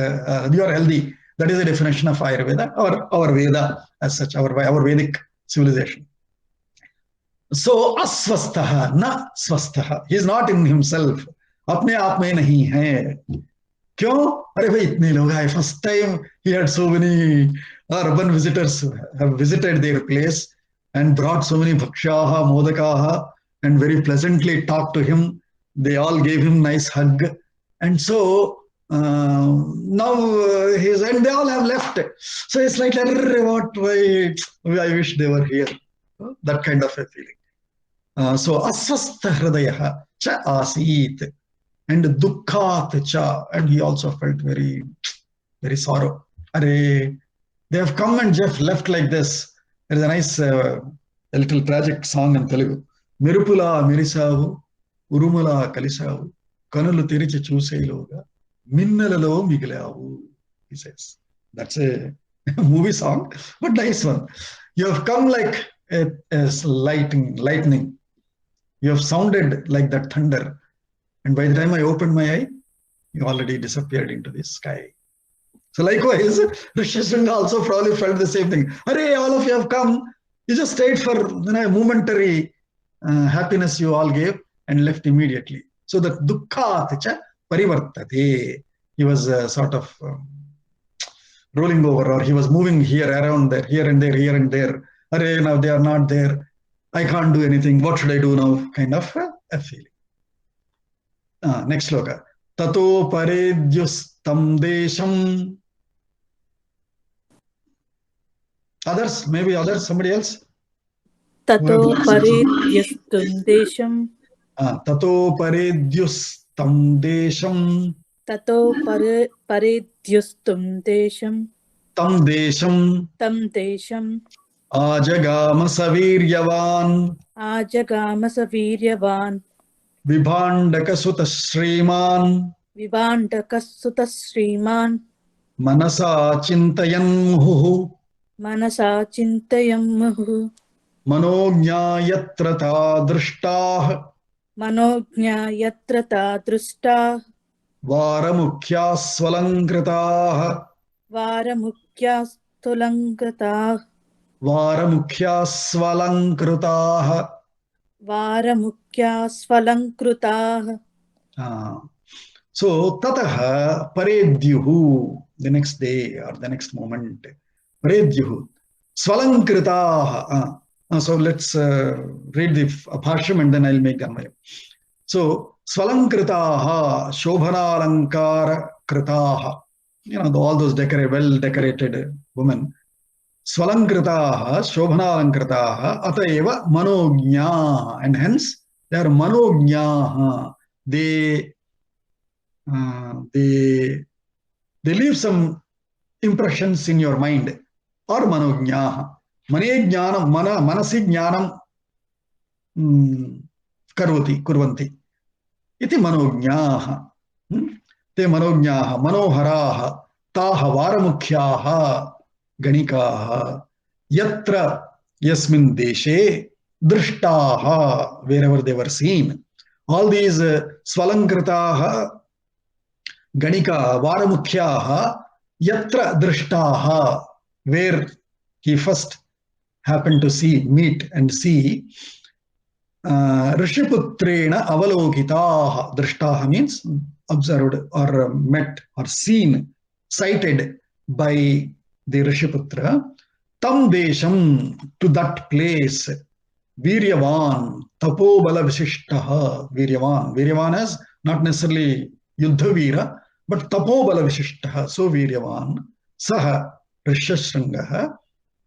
you are healthy. That is the definition of Ayurveda, or our Veda as such, our Vedic civilization. So, asvastaha, na svastaha. He is not in himself. Apne aap mein nahi hai. Kyun? Arey bhai, itne log aaye. First time he had so many urban visitors have visited their place and brought so many bhakshaha, modakaha, and very pleasantly talked to him. They all gave him nice hug. And so, now and they all have left. So it's like, what? Why? I wish they were here. That kind of a feeling. So asvastha hridayaha cha asit, and dukkhat cha, and he also felt very, very sorrow. Arey, they have come and just left like this. There is a nice, a little tragic song in Telugu. Mirupula mirisavu, urumula kalisavu, kanulu tirichi chuseiloga. Minnalalo migilavu, he says. That's a movie song, but nice one. You have come like a lightning. You have sounded like that thunder. And by the time I opened my eye, you already disappeared into the sky. So likewise, Rishyashringa also probably felt the same thing. Arey, all of you have come. You just stayed for a momentary happiness you all gave and left immediately. So the dukkhat cha parivartate. He was sort of rolling over, or he was moving here, around there, here and there, here and there. Arey, now they are not there. I can't do anything. What should I do now? Kind of a feeling. Next sloka. Tato paredyustam desham. Others, maybe others, somebody else? Tato paredyustam desham. Tato paredyustam desham. Tato paredyustam desham. Tam desham. Tam desham. Ajagama saviryavan. Ajagama saviryavan. Vibhandaka sutta shriman. Vibhandaka sutta shriman. Manasa chintayan muhu. Manasa chintayan muhu. Manognyayatra ta drishtah. Manogya यत्र ता दृष्टा वारमुख्यास्वलङ्कृताः वारमुख्यास्तुलङ्कृताः वारमुख्यास्वलङ्कृताः वारमुख्यास्वलङ्कृताः. So tataha paredyuhu, the next day or the next moment, paredyuhu swalankritaha. So let's read the bhashyam and then I'll make anvaya. So swalankritaha shobhanalankara kritaha, you know, all those well decorated women. Swalankritaha shobhanalankkritaha atayeva manognaha, and hence they are manognaha. They leave some impressions in your mind. Or manognaha. Mane jnanam, manasi jnanam kurvanti. Iti manognaha. Te manognaha, manoharaha, taha varamukhyaha, ganikaha, yatra yasmin deshe, drishtaha, wherever they were seen. All these swalankritaha, ganika, varamukhyaha, yatra drishtaha, where he first happened to meet and see. Rishiputrena avalokitaha, drishtaha means observed or met or seen, sighted by the Rishiputra. Tam desham, to that place. Viryavan, tapobala vishishtaha, Viryavan. Viryavan is not necessarily Yuddhavira, but tapobala vishishtaha, so Viryavan. Saha Rishyashringaha,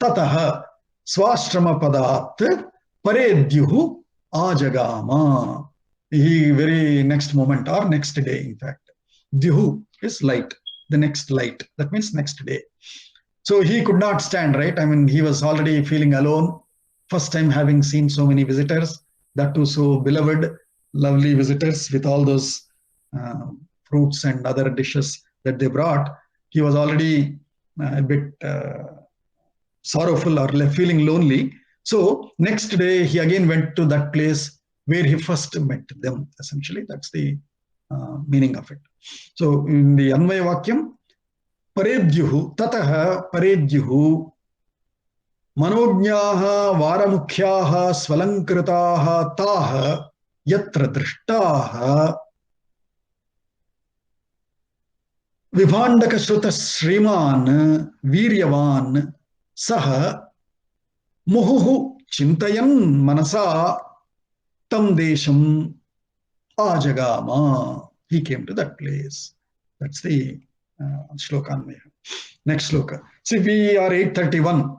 tataha swashrama padat paredyuhu ajagama. He very next moment or next day, in fact. Dyuhu is light, the next light. That means next day. So he could not stand, right? I mean, he was already feeling alone. First time having seen so many visitors, that too so beloved, lovely visitors with all those fruits and other dishes that they brought. He was already a bit sorrowful or feeling lonely. So next day he again went to that place where he first met them. Essentially, that's the meaning of it. So in the Anvaya Vakyam, paredyuhu, tataha paredyuhu manognaha varamukhyaha swalankritaha taha yatra drishtaha vibhandaka shruta shriman viryavan saha muhuhu chintayan manasa tam desham ajagama. He came to that place. That's the shloka. Next shloka. See, we are 831.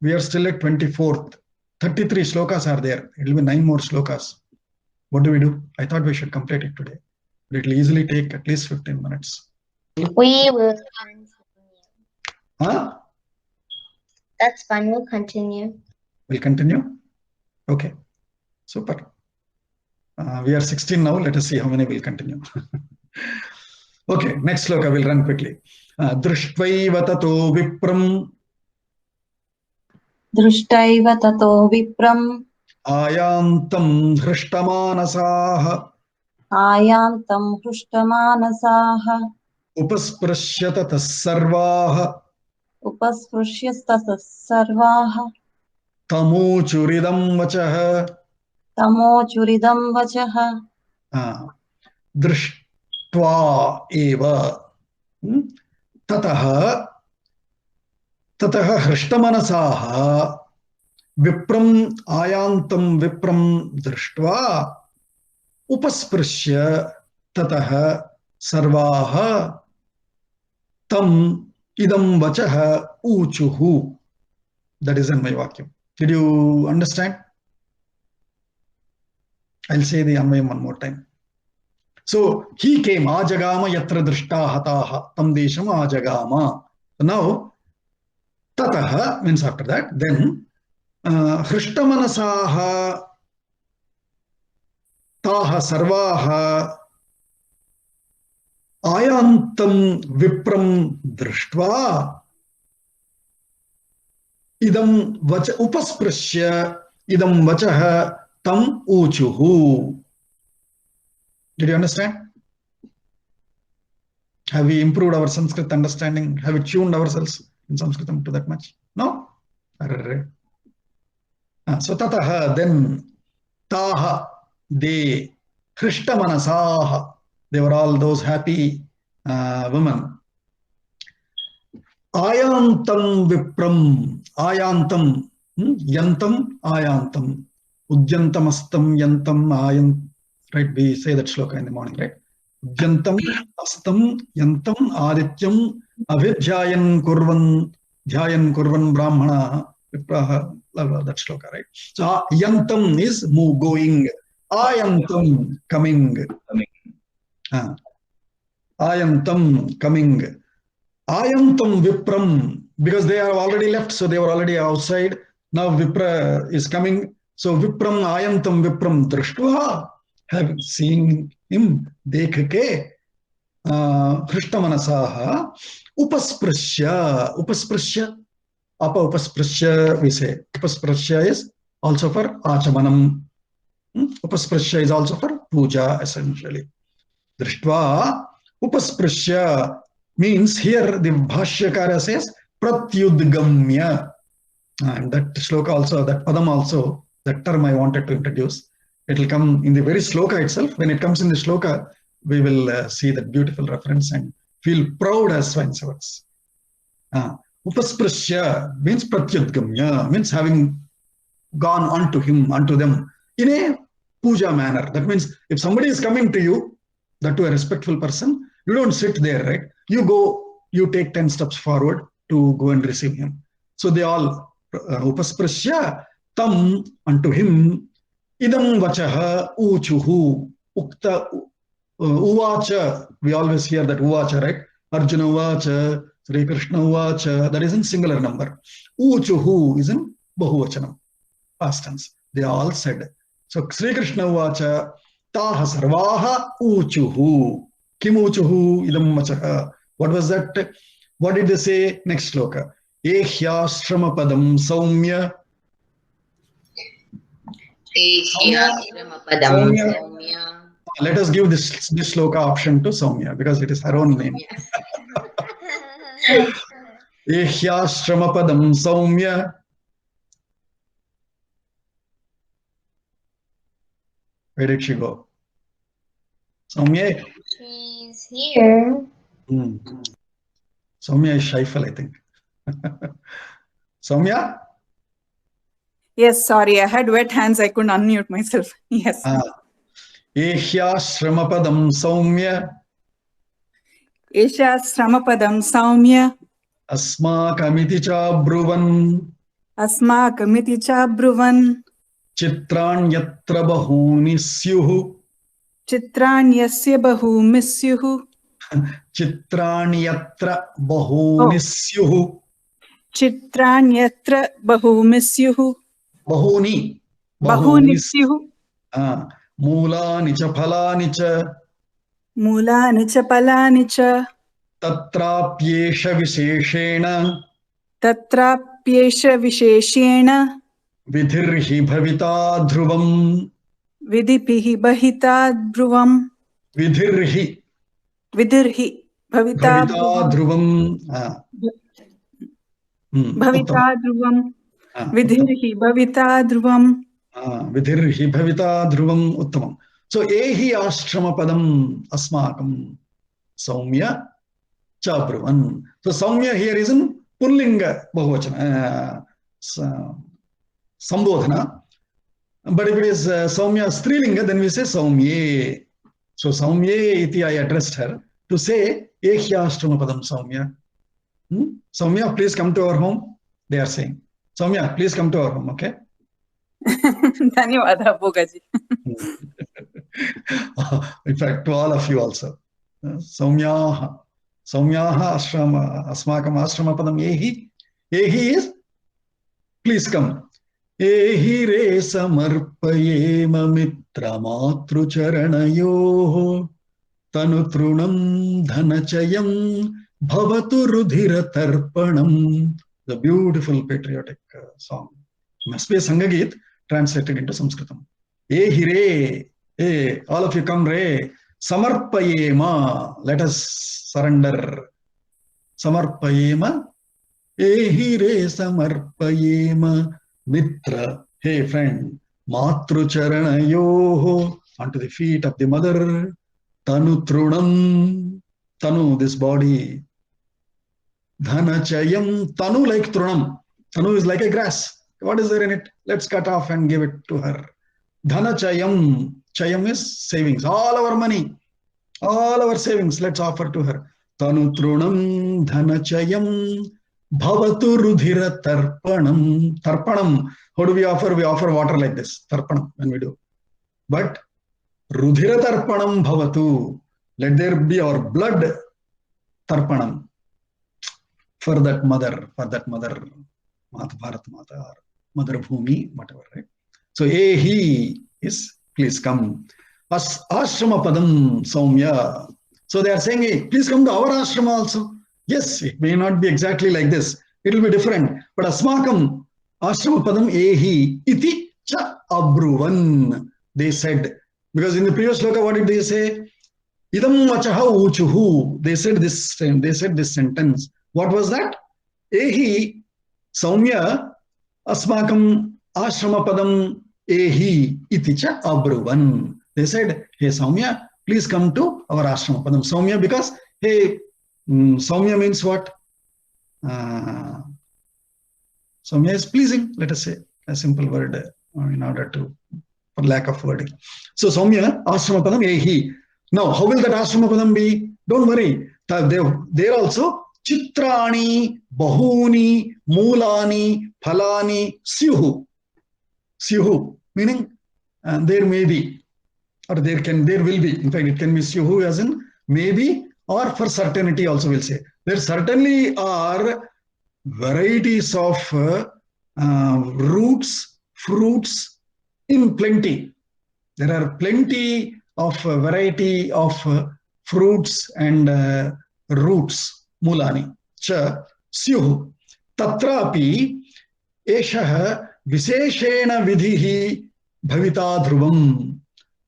We are still at 24th. 33 shlokas are there. It will be 9 more shlokas. What do we do? I thought we should complete it today. But it will easily take at least 15 minutes. We will continue. Huh? That's fine. We'll continue. We'll continue? Okay. Super. We are 16 now. Let us see how many will continue. Okay. Next shloka. We'll run quickly. Drishtva tato vipram. Drishtaiva tato vipram Ayantam hristamanasaha. Ayantam hristamanasaha. Upasprashyata tasarvaha. Upasprashyata sarvaha. Tamochuridam vachaha. Tamochuridam vachaha. Drishtva eva. Tataha hristamanasaha vipram ayantam vipram drishtva upasprashya tataha sarvaha tam idam vachaha uchuhu. That is Anvaya Vakyam. Did you understand? I'll say the Anvayam one more time. So he came, ajagama yatra drishta hataha tam desham ajagama. So now tataha means after that, then hristamanasaha taha sarvaha ayantam vipram drishtva idam vacha upasprashya idam vachaha tam uchuhu. Did you understand? Have we improved our Sanskrit understanding? Have we tuned ourselves in Sanskritam to that much? No? So tataha, then taha, they, Hristamanasaha, they were all those happy women. Ayantam vipram, ayantam, yantam, ayantam, ujjantamastam, yantam, ayant. Right, we say that shloka in the morning, right? Ujjantam, astam, yantam, adityam, avidhyayan kurvan brahmana, vipraha, that shloka, right? So yantam is going, ayantam coming, ayantam coming. Ayantam Vipram, because they are already left, so they were already outside. Now Vipra is coming. So Vipram, Ayantam Vipram Drishtva, have seen him, Dekhke, Hristamanasaha, Upasprashya, Apa Upasprashya, we say. Upasprashya is also for Achamanam. Upasprashya is also for Puja, essentially. Drishtva, Upasprashya, means here the Bhashyakara says Pratyudgamya. And that shloka also, that padam also, that term I wanted to introduce. It will come in the very shloka itself. When it comes in the shloka, we will see that beautiful reference and feel proud as Swainsavarks. Upasprashya means Pratyudgamya, means having gone unto him, unto them in a puja manner. That means if somebody is coming to you, that to a respectful person, you don't sit there, right? You go, you take 10 steps forward to go and receive him. So they all, upasprashya, tam, unto him, idam vachaha, uchuhu, ukta, uvacha, we always hear that uvacha, right? Arjuna uvacha, Sri Krishna uvacha, that is in singular number. Uchuhu is in bahuvachanam, past tense. They all said. So Sri Krishna uvacha, taha sarvaha uchuhu. Kimuchuhu idam vachaha. What was that? What did they say? Next shloka. Ehyashrama padam saumya. Let us give this shloka option to Saumya because it is her own name. Ehyashrama padam saumya. Where did she go? Saumya? She's here. Saumya is Shaifal, I think. Saumya? Yes, sorry, I had wet hands. I couldn't unmute myself. Yes. Ehya Shramapadam Saumya. Esha Sramapadam Saumya. Asmakamiti cha bruvan. Asmakamiti cha bruvan. Chitranyatra bahuni syuhu. Chitranyasya bahumisyuhu. Chitranyatra bahunisyuhu. Chitranyatra bahumisyuhu. Bahuni. Bahunisyuhu. Mulani cha phalani cha. Mulani cha palani cha. Tatrapyesha visheshena. Tatrapyesha visheshena. Vidhirhi bhavita dhruvam. Vidhipihi bahita dhruvam. Vidhirhi. Vidhirhi bhavita dhruvam. Bhavita dhruvam. Vidhirhi bhavita dhruvam. Vidhirhi bhavita dhruvam uttamam. So ehi ashrama padam asmakam saumya cha bruvan. So saumya here is in pullinga bahuvachana, sambodhana. But if it is saumya strilinga, then we say saumye. So saumye iti I addressed her to say ehi ashrama padam saumya. Saumya, please come to our home. They are saying, Saumya, please come to our home, okay? Dhanyawada, Bhogaji. In fact, to all of you also. Saumyaha ashrama, asmakam ashrama padam ehi. Ehi is, please come. Ehi re samarpayema mitra matru charanayoho tanutrunam dhanachayam bhavatu rudhira tarpanam. The beautiful patriotic song. Must be a Sangagit translated into Sanskritam. Hey, hire, hey, all of you come re. Samarpayema. Let us surrender. Samarpayema. Ehi re samarpayema. Mitra. Hey friend. Matru charanayoho. Onto the feet of the mother. Tanu trunam. Tanu, this body. Dhanachayam. Tanu like trunam. Tanu is like a grass. What is there in it? Let's cut off and give it to her. Dhanachayam. Chayam is savings. All our money. All our savings. Let's offer to her. Tanu trunam. Dhanachayam. Bhavatu rudhira tarpanam. Tarpanam. How do we offer? We offer water like this. Tarpanam when we do. But rudhira tarpanam bhavatu. Let there be our blood tarpanam. For that mother. Mata Bharat Mata or Mother Bhumi, whatever, right? So Ehi is please come. Ashrama Padam Saumya. So they are saying, hey, please come to our ashrama also. Yes, it may not be exactly like this. It will be different. But Asmakam Ashrama Padam Ehi iti cha abruvan. They said, because in the previous sloka, what did they say? Idam vachaha uchuhu. They said this sentence. What was that? Ehi Saumya Asmakam Ashrama Padam Ehi iticha abruvan. They said, hey Saumya, please come to our Ashrama Padam. Saumya, because hey, Saumya means what? Saumya is pleasing, let us say, a simple word in order to, for lack of wording. So Saumya Ashrama Padam Ehi. Now, how will that Ashrama Padam be? Don't worry. There also Chitrani, Bahuni, Mulani, Phalani, Syuhu. Syuhu, meaning there may be, or there will be. In fact, it can be Syuhu as in maybe, or for certainty also we'll say. There certainly are varieties of roots, fruits in plenty. There are plenty of variety of fruits and roots. Mulani cha syuhu tatrapi eshaha visheshena vidhihi bhavita dhruvam.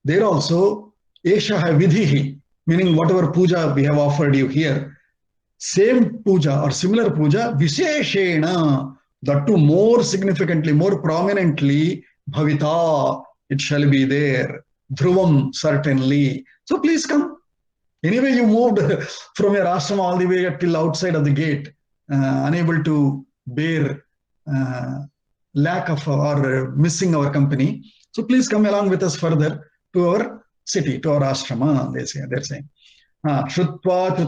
There also eshaha vidhihi, meaning whatever puja we have offered you here, same puja or similar puja, visheshena, that too more significantly, more prominently, bhavita, it shall be there, dhruvam, certainly. So please come. Anyway, you moved from your ashram all the way till outside of the gate, unable to bear lack of or missing our company. So please come along with us further to our city, to our ashrama. They're saying, Shrutva tu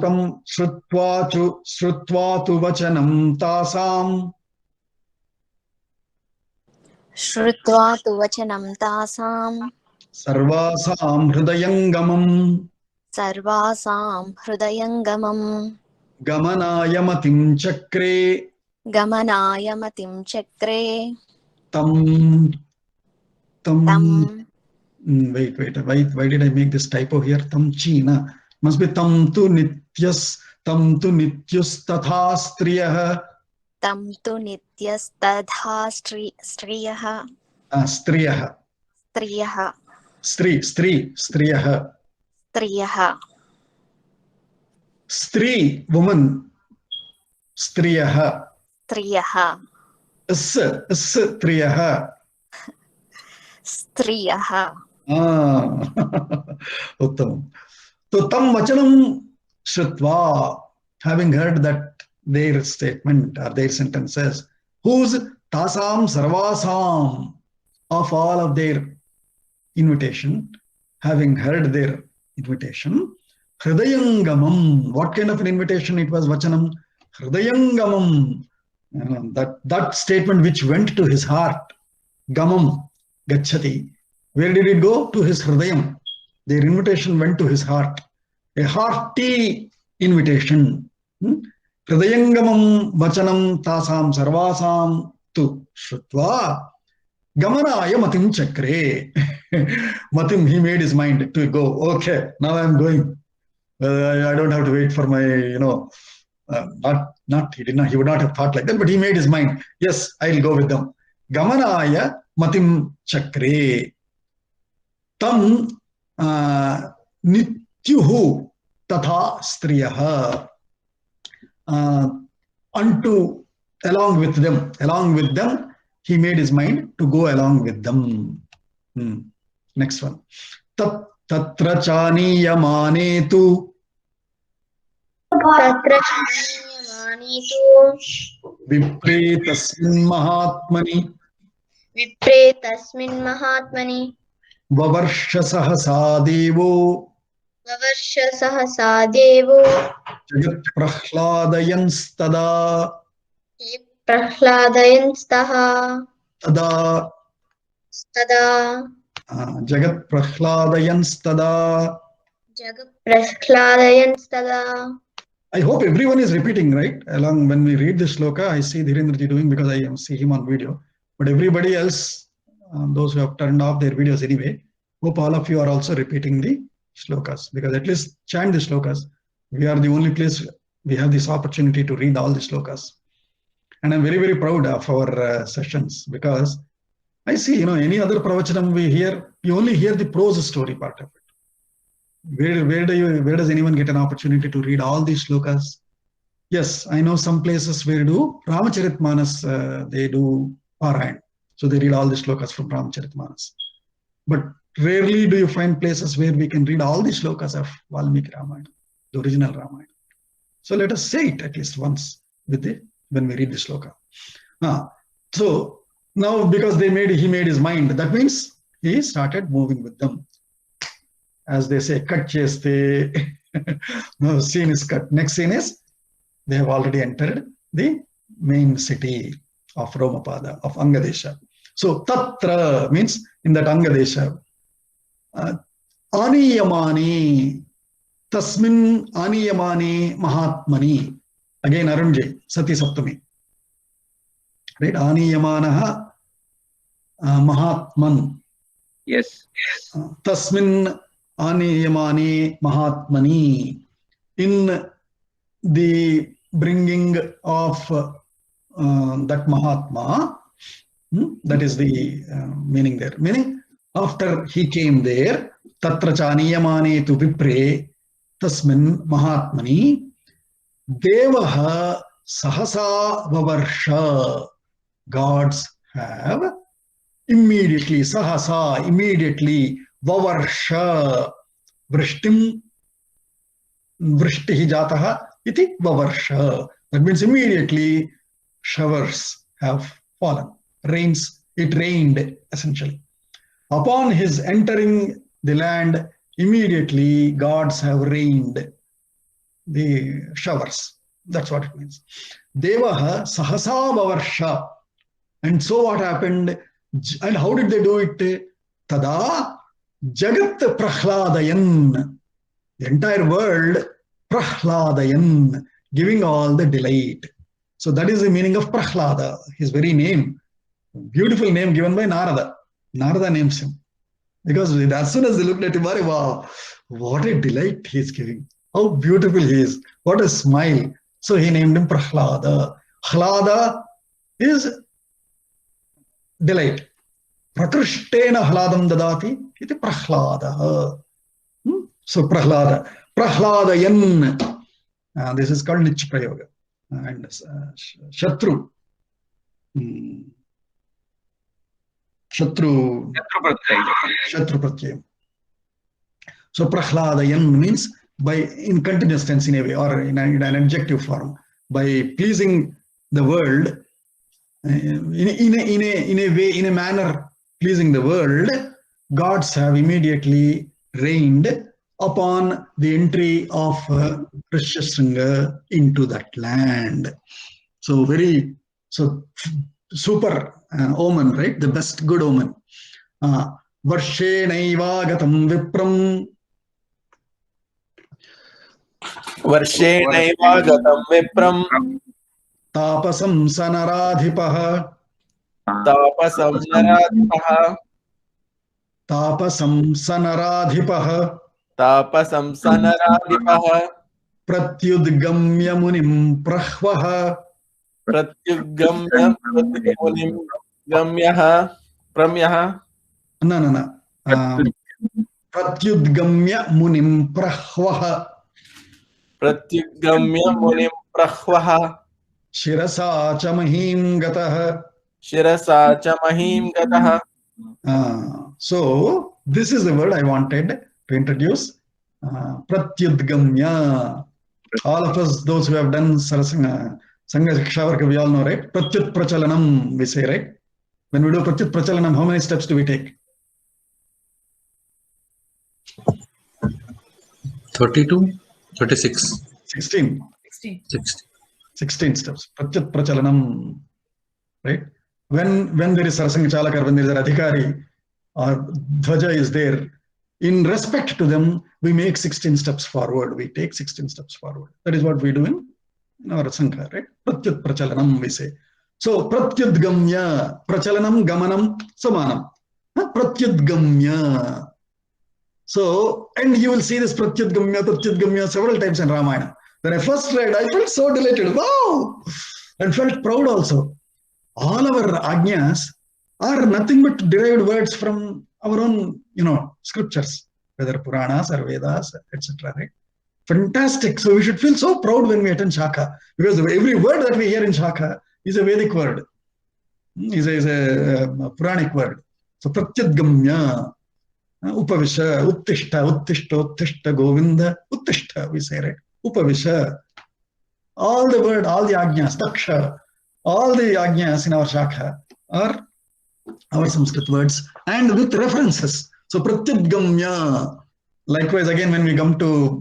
vachanam tasam. Shrutva tu vachanam tasam. Sarvasam hridayangamam. Sarvasam hridayangamam. Gamanayamatim chakre. Gamanayamatim chakre. Wait. Why did I make this typo here? Tam china. Must be tam tu nityus tatha striyah. Tam tu nityas tadha striyah. Striyah. Striyah. Striyah. Striyah. Stri, woman. Striyah. Striyah. Striyah. Striyah. Uttam. So tam vachanam shrutva, having heard that their statement or their sentences, whose tasam sarvasam, of all of their invitation, having heard their invitation, hridayangamam, what kind of an invitation it was, vachanam? Hridayangamam, that statement which went to his heart, gamam, gacchati. Where did it go? To his hridayam. Their invitation went to his heart. A hearty invitation. Hridayangamam vachanam tasam sarvasam tu shrutva. Gamanaya matim chakre. Matim, he made his mind to go. Okay, now I'm going. I don't have to wait for my, he would not have thought like that, but he made his mind. Yes, I'll go with them. Gamanaya matim chakre. Tam Mrityuhu tatha striyaha. Unto, along with them, he made his mind to go along with them. Next one. Tatra chaniyamane tu. Tatra chaniyamane tu. Vipre tasmin mahatmani. Vipre tasmin mahatmani. Vavarsha sahasa devo. Vavarsha sahasa devo. Jagat prahladayanstada. Prahladayanstaha. Tada. Tada. Jagat prahladayanstada. Jagat prahladayanstada. I hope everyone is repeating, right? Along when we read this shloka, I see Dhirendraji doing because I see him on video. But everybody else, those who have turned off their videos anyway, hope all of you are also repeating the shlokas, because at least chant the shlokas. We are the only place we have this opportunity to read all the shlokas. And I'm very, very proud of our sessions, because I see, any other pravachanam we hear, you only hear the prose story part of it. Where does anyone get an opportunity to read all these shlokas? Yes, I know some places where do Ramacharitmanas, they do Parayan. So they read all the shlokas from Ramacharitmanas. But rarely do you find places where we can read all the shlokas of Valmiki Ramayana, the original Ramayana. So let us say it at least once when we read the shloka. So now, because he made his mind, that means he started moving with them. As they say, cut cheste. No, scene is cut. Next scene is they have already entered the main city of Romapada, of Angadesha. So tatra means in that Angadesha. Aniyamani, tasmin aniyamani mahatmani. Again, Arunjay, Sati Saptami. Right? Aniyamanaha mahatman. Yes. Tasmin aniyamani mahatmani. In the bringing of that Mahatma, that is the meaning there. Meaning, after he came there, tatra chaniyamane tu vipre tasmin mahatmani devaha sahasa vavarsha. Gods have immediately, sahasa, immediately, vavarsha, vrishtim, vrishtihi jataha iti vavarsha. That means immediately showers have fallen. Rains, it rained essentially. Upon his entering the land, immediately gods have rained the showers. That's what it means. Devaha sahasa vavarsha. And so what happened? And how did they do it? Tada jagat prahladayan. The entire world, prahladayan, giving all the delight. So that is the meaning of Prahlada, his very name. Beautiful name given by Narada. Narada names him. Because as soon as they looked at him, wow, what a delight he is giving. How beautiful he is. What a smile. So he named him Prahlada. Hlada is delight. Prakrishtena hladam dadati iti Prahlada. So Prahlada. Prahladayan. This is called Nich Prayoga. And Shatru. Shatru Pratyayam. So Prahladayan means in continuous tense in a way, or in an adjective form, by pleasing the world in a way, in a manner pleasing the world, gods have immediately rained upon the entry of Rishyasringa into that land. So super omen, right? The best good omen. Varshenaiva gatam vipram. Varshenaiva gatam vipram. Tapasam sanaradhipaha. Tapasam sanaradhipaha. Tapasam sanaradhipaha. Tapasam sanaradhipaha. Pratyudgamya munim prahvaha. Pratyugamya munim gamyaha. Pramyaha. No. प्रत्युद्गम्य मुनिं प्रह्वः प्रत्युद्गम्य मुनिं प्रह्वः शिरसा च महीं गतः शिरसा च महीं गतः So this is the word I wanted to introduce. Pratyudgamya. All of us, those who have done Sarasanga Sangha Shikshavarga, we all know, right? Pratyut Prachalanam, we say, right? When we do Pratyut Prachalanam, how many steps do we take? 32, 36, 16. 16 steps. Pratyut Prachalanam, right? When there is Sarasanga Chalaka, when there is an Adhikari or Dhwaja is there, in respect to them, we make 16 steps forward. We take 16 steps forward. That is what we do in our Sangha, right? Pratyut Prachalanam, we say. So, Pratyudgamya, Prachalanam, Gamanam, Samanam. Pratyudgamya. So, and you will see this Pratyudgamya several times in Ramayana. When I first read, I felt so delighted. Wow! And felt proud also. All our ajnas are nothing but derived words from our own, scriptures, whether Puranas or Vedas, etc. Right? Fantastic. So we should feel so proud when we attend Shaka, because every word that we hear in Shaka is a Vedic word, is a Puranic word. So Pratyudgamya, Upavisha, Uttishta, Govinda, Uttishta, we say, right? Upavisha. All the word, all the ajnas, Daksha, all the ajnas in our Shaka are our Sanskrit words and with references. So Pratyudgamya. Likewise, again, when we come to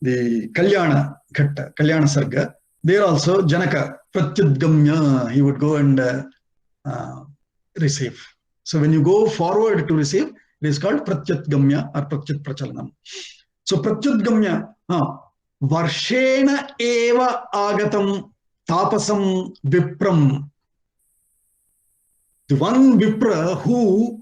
the Kalyana Ghatta, Kalyana Sarga, there also Janaka, Pratyudgamya, he would go and receive. So when you go forward to receive, it is called Pratyudgamya or Pratyut Prachalanam. So Pratyudgamya, Varshena eva agatam tapasam vipram. The one Vipra who,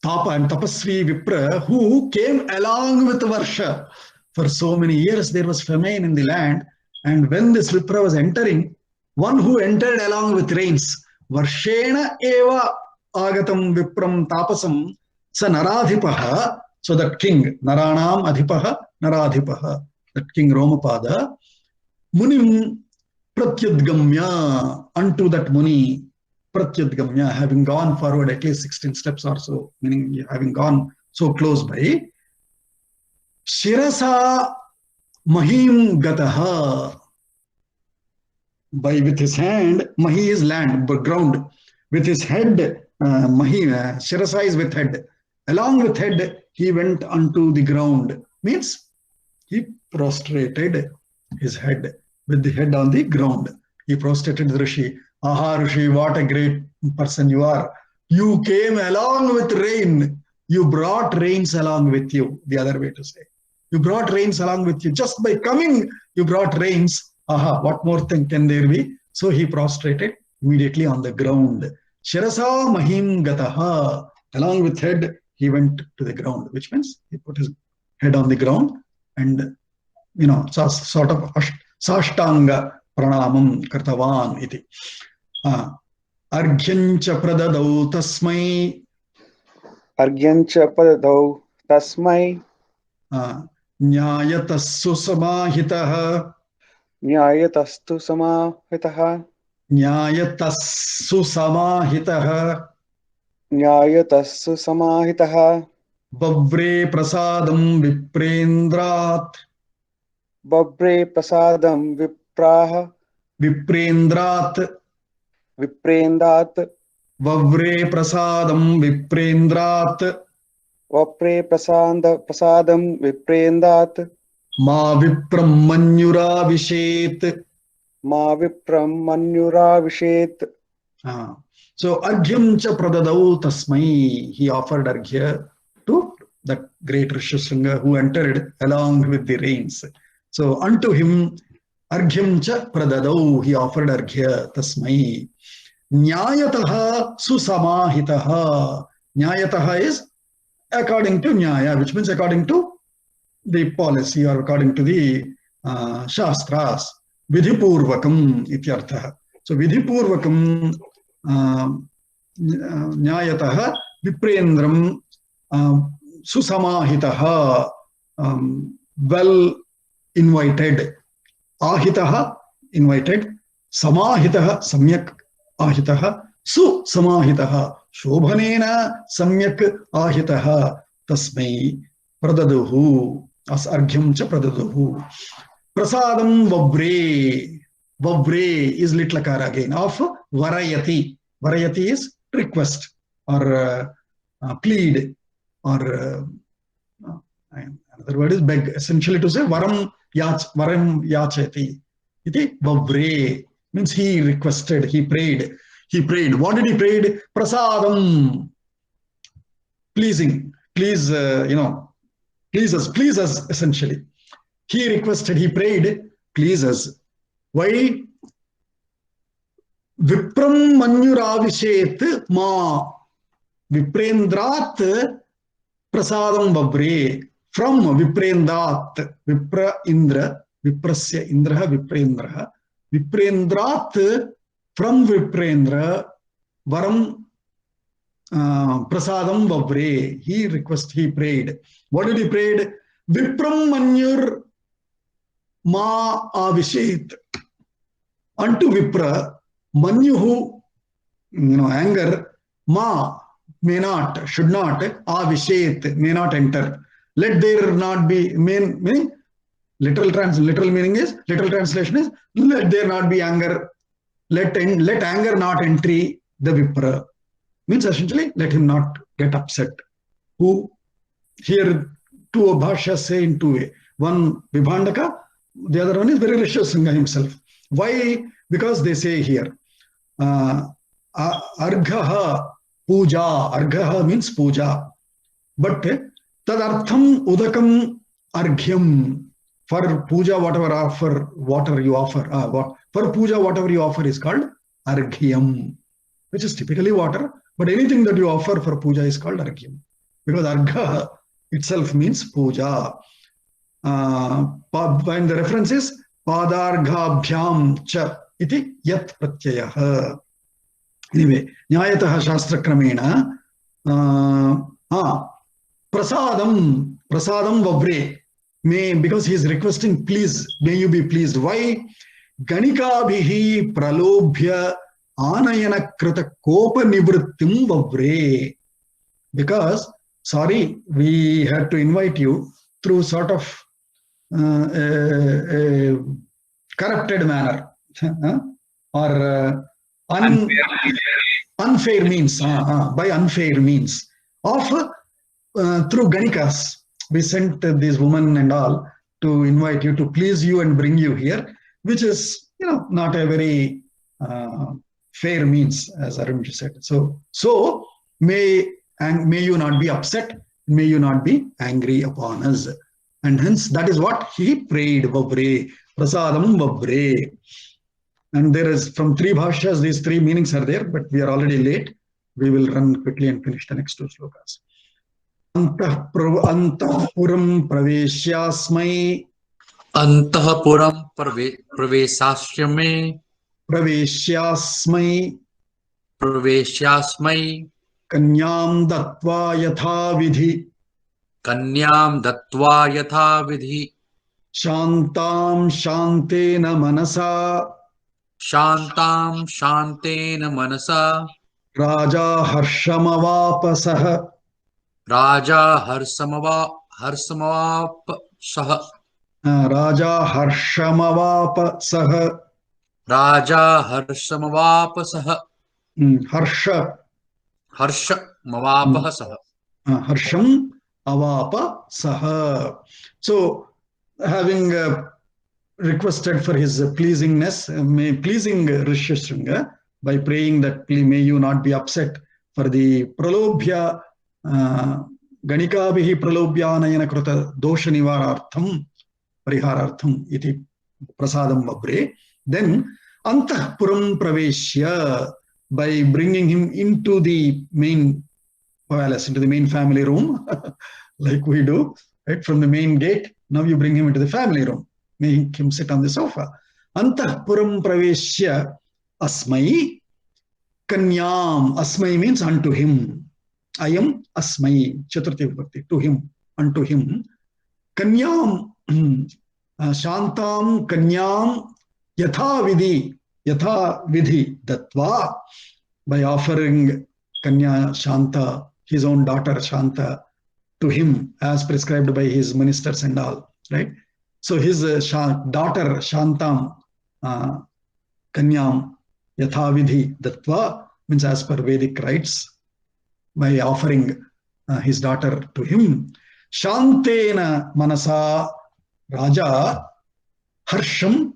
Tapa and Tapasvi Vipra, who came along with Varsha. For so many years there was famine in the land, and when this Vipra was entering, one who entered along with rains, Varshena eva agatam Vipram Tapasam sa Naradhipaha, so that king, Naranam Adhipaha, Naradhipaha, that king Romapada, Munim Pratyudgamya, unto that Muni, Pratyudgamya, having gone forward at least 16 steps or so, meaning having gone so close by, Shirasa Mahim Gataha, by with his hand, Mahi is land, ground, with his head, Mahi, Shirasa is with head, along with head, he went unto the ground, means he prostrated his head, with the head on the ground. He prostrated the Rishi. Aha, Rishi, what a great person you are. You came along with rain. You brought rains along with you, the other way to say. You brought rains along with you. Just by coming, you brought rains. Aha, what more thing can there be? So he prostrated immediately on the ground. Shirasa Mahim Gataha. Along with head, he went to the ground, which means he put his head on the ground and, sort of Sashtanga Pranamam Kartavan iti. Arghyancha pradadau tasmai. Arghyancha pradadau tasmai. Nyayatassu samahitaha. Nyayatastu samahitaha. Nyayatassu samahitaha. Nyayatastu samahitaha. Bhavre prasadam viprendrat. Bhavre prasadam vipraha. Viprendrat. Viprendrat. Vavre prasadam viprendrat. Vapre prasadam viprendrat. Ma vipram manyura vishet. Ma vipram manyura vishet. So Arghyam cha pradadau tasmai. He offered Arghya to the great Rishyasringa who entered along with the rains. So unto him Arghyam cha pradadau, he offered Arghya tasmai. Nyayataha susamahitaha. Nyayataha is according to Nyaya, which means according to the policy or according to the Shastras. Vidhipurvakam ityarthaha. So Vidhipurvakam Nyayataha Viprendram susamahitaha, well invited. Ahitaha, invited. Samahitaha, samyak ahitaha. Susamahitaha, shobhanena samyak ahitaha. Tasmai pradaduhu, as argyam cha pradaduhu. Prasadam vavre. Vavre is litlakara again of varayati. Varayati is request or plead, or another word is beg. Essentially to say varam yachati. Iti vavre means he requested, he prayed. He prayed. What did he pray? Prasadam. Pleasing. Please, please us, essentially. He requested, he prayed, please us. Why? Vipram manyuravishet ma. Viprendrat prasadam vavre. From Viprendat. Vipra Indra. Viprasya Indraha Viprendra. Viprendrat, from Viprendra, varam prasadam vavre. He requested, he prayed. What did he pray? Vipram manyur ma avishet. Unto Vipra, manyuhu, anger, ma, may not, should not, avishet, may not enter. Let there not be, literal meaning is, literal translation is, let there not be anger. Let anger not enter the Vipra. Means essentially, let him not get upset. Who here two bhashyas say in two ways. One Vibhandaka, the other one is very Rishyasringa himself. Why? Because they say here, Arghaha puja. Arghaha means puja. But tadartham udakam arghyam. For puja, whatever water you offer, for puja, whatever you offer is called arghyam, which is typically water. But anything that you offer for puja is called arghyam, because argha itself means puja. And the reference is padarghabhyam cha iti yat pratyayah. Anyway, nyayatah shastra kramena prasadam vavre. May, because he is requesting, please, may you be pleased. Why? Ganikabhihi pralobhya anayana krita kopa nivrittim vavre. Because, sorry, we had to invite you through sort of a corrupted manner, or unfair means, by unfair means, of through Ganikas. We sent these women and all to invite you, to please you and bring you here, which is, not a very fair means, as Arunji said. So may you not be upset, may you not be angry upon us. And hence, that is what he prayed, vavre, prasadam vavre. And there is, from three bhashyas, these three meanings are there, but we are already late. We will run quickly and finish the next two slokas. Antapuram praveshyasmai. Antapuram praveshyasmai. Praveshyasmai. Kanyam dattva yatha vidhi. Kanyam dattva yatha vidhi. Shantam shantena manasa. Shantam shantena manasa. Raja harshamavapasah. Raja harsamavapasah. Raja harshamavapasah. Raja harsamavapasah. Harshamavapasah. Harsham avapasah. So, having requested for his pleasingness, pleasing Rishyasringa, by praying that may you not be upset for the pralobhya ganikabhihi pralobhyanayana krita dosha nivarartham pariharartham iti prasadam vavre. Then antahpuram praveshya, by bringing him into the main palace, into the main family room, like we do, right, from the main gate. Now you bring him into the family room, make him sit on the sofa. Antahpuram praveshya asmai kanyam. Asmai means unto him. Ayam asmai, Chaturthi Vibhakti, to him, unto him. Kanyam, Shantam Kanyam Yatha Vidhi Datva, by offering Kanya Shanta, his own daughter Shanta, to him as prescribed by his ministers and all, right? So his daughter Shantam Kanyam Yatha Vidhi Datva means as per Vedic rites, by offering his daughter to him. Shantena Manasa Raja Harsham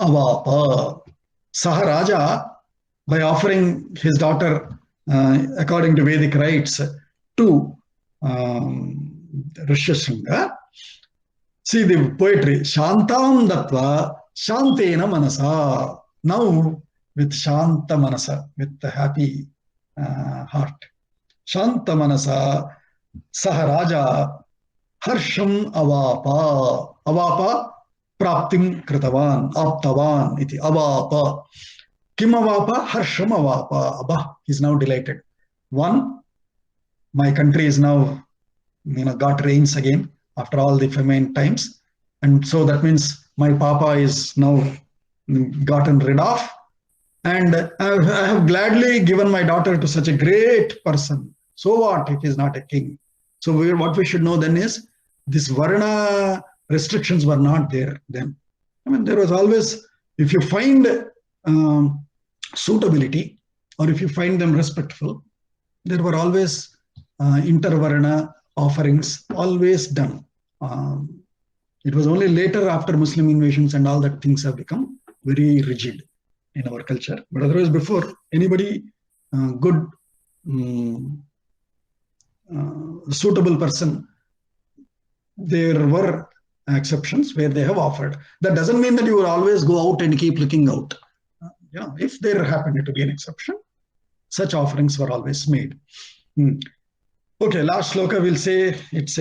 Avapa. Saha Raja, by offering his daughter according to Vedic rites to Rishyasringa. See the poetry. Shantam Datva Shantena Manasa. Now with Shanta Manasa, with the happy heart. Shanta Manasa Saha Raja Harsham Avapa. Avapa Praptim Kritavan, Aptavan iti Avapa. Kim Avapa? Harsham Avapa. Abba, he's now delighted. One, my country is now, got rains again after all the famine times. And so that means my papa is now gotten rid of. And I have gladly given my daughter to such a great person. So what? It is not a king. So what we should know then is, this Varna restrictions were not there then. I mean, there was always, if you find suitability, or if you find them respectful, there were always intervarna offerings always done. It was only later, after Muslim invasions and all, that things have become very rigid in our culture. But otherwise, before, anybody good, suitable person, there were exceptions where they have offered. That doesn't mean that you will always go out and keep looking out. If there happened to be an exception, such offerings were always made. Okay, last shloka we'll say, it's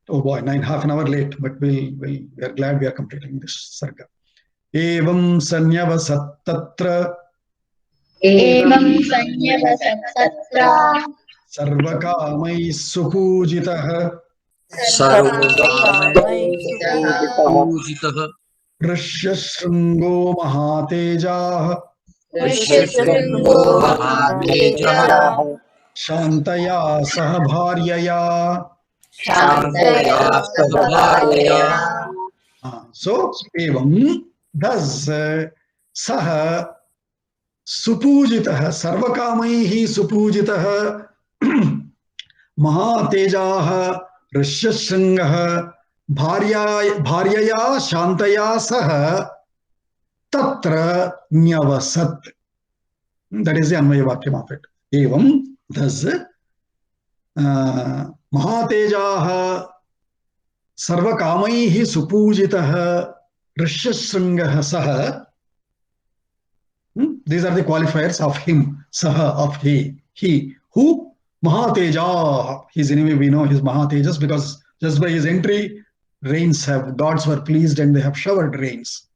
oh boy, half an hour late, but we are glad we are completing this sarga. Evam sanyavasat tatra sarvakamai supujitah Rishyasringo Mahatejah Shantaya Saha Bharyaya. So, evam, thus, saha supujitah, sarvakamaihi supujitah, Mahatejah Rishyasringah Bharyaya Shantaya Saha Tatra Nyavasat. That is the Anvaya Vakyam of it. Evam, thus, Mahatejah Sarvakamaihi Supujitah Rishyasringah Saha. These are the qualifiers of him, Saha, of he. Who? Mahatejah. His enemy, we know his Mahatejas, because just by his entry, gods were pleased and they have showered rains.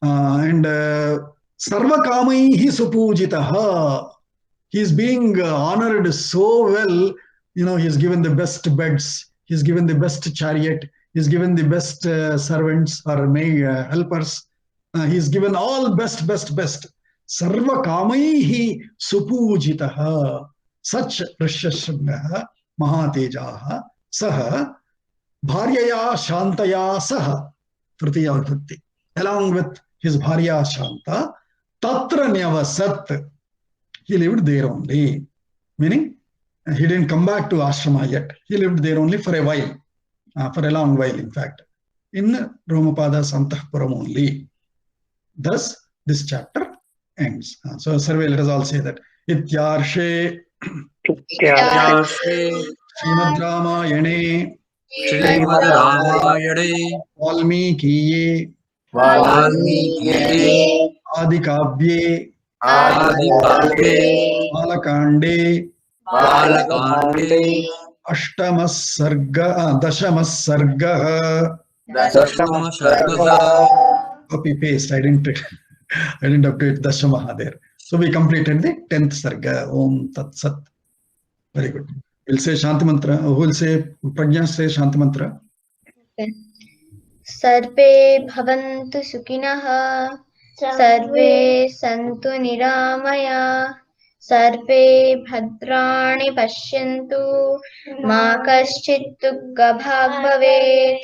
And Sarvakamaihi Supujitah. He is being honored so well. He's given the best beds, he's given the best chariot, he's given the best servants or helpers. He's given all best. Sarvakamaihi Supujitah. Such Rishyasringah Mahatejah Saha Bharyaya Shantaya Saha, Tritiya Vibhakti, along with his Bharya Shanta, Tatra Nyavasat. He lived there only, meaning he didn't come back to ashrama yet. He lived there only for a while, for a long while, in fact, in Romapada's Antahpuram only. Thus, this chapter ends. So, Sarve, let us all say that. Ityarshe Srimad Ramayane Valmikiye Adikavye Balakande Ashtamas Sarga Dashamas Sarga. Copy paste. I didn't update Dashamaha there. So we completed the 10th Sarga. Om Tat Sat. Very good. We'll say Shanti Mantra. Who will say Prajna say Shanti Mantra? Okay. Sarve bhavantu sukhinah, sarve santu niramaya, sarve bhadrani pashyantu, ma kaschit dukkha bhag bhavet.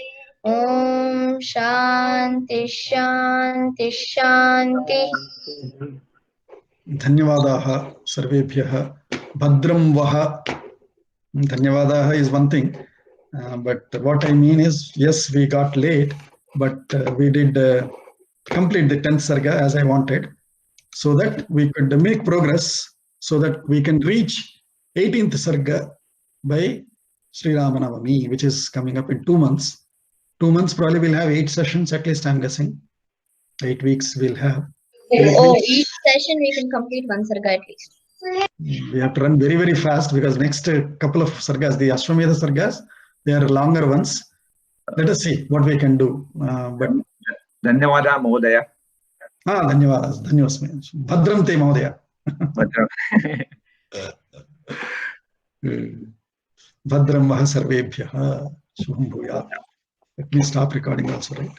Om Shanti Shanti Shanti. Dhanyavadaha sarvebhyah. Bhadram vaha. Dhanyavadaha is one thing, but what I mean is, yes, we got late, but we did complete the 10th sarga as I wanted, so that we could make progress, so that we can reach 18th sarga by Sri Ramanavami, which is coming up in 2 months. 2 months probably we'll have 8 sessions, at least I'm guessing. 8 weeks we'll have. Oh, each session we can complete one sarga at least. We have to run very, very fast because next couple of sargas, the Ashwamedha sargas, they are longer ones. Let us see what we can do. But Dhanyavada Mahodaya. Dhanyavadas. Dhanyavasmi. Bhadram te Mahodaya. Bhadram vaha sarvebhyah. Shubham bhuyat. Let me stop recording also, right?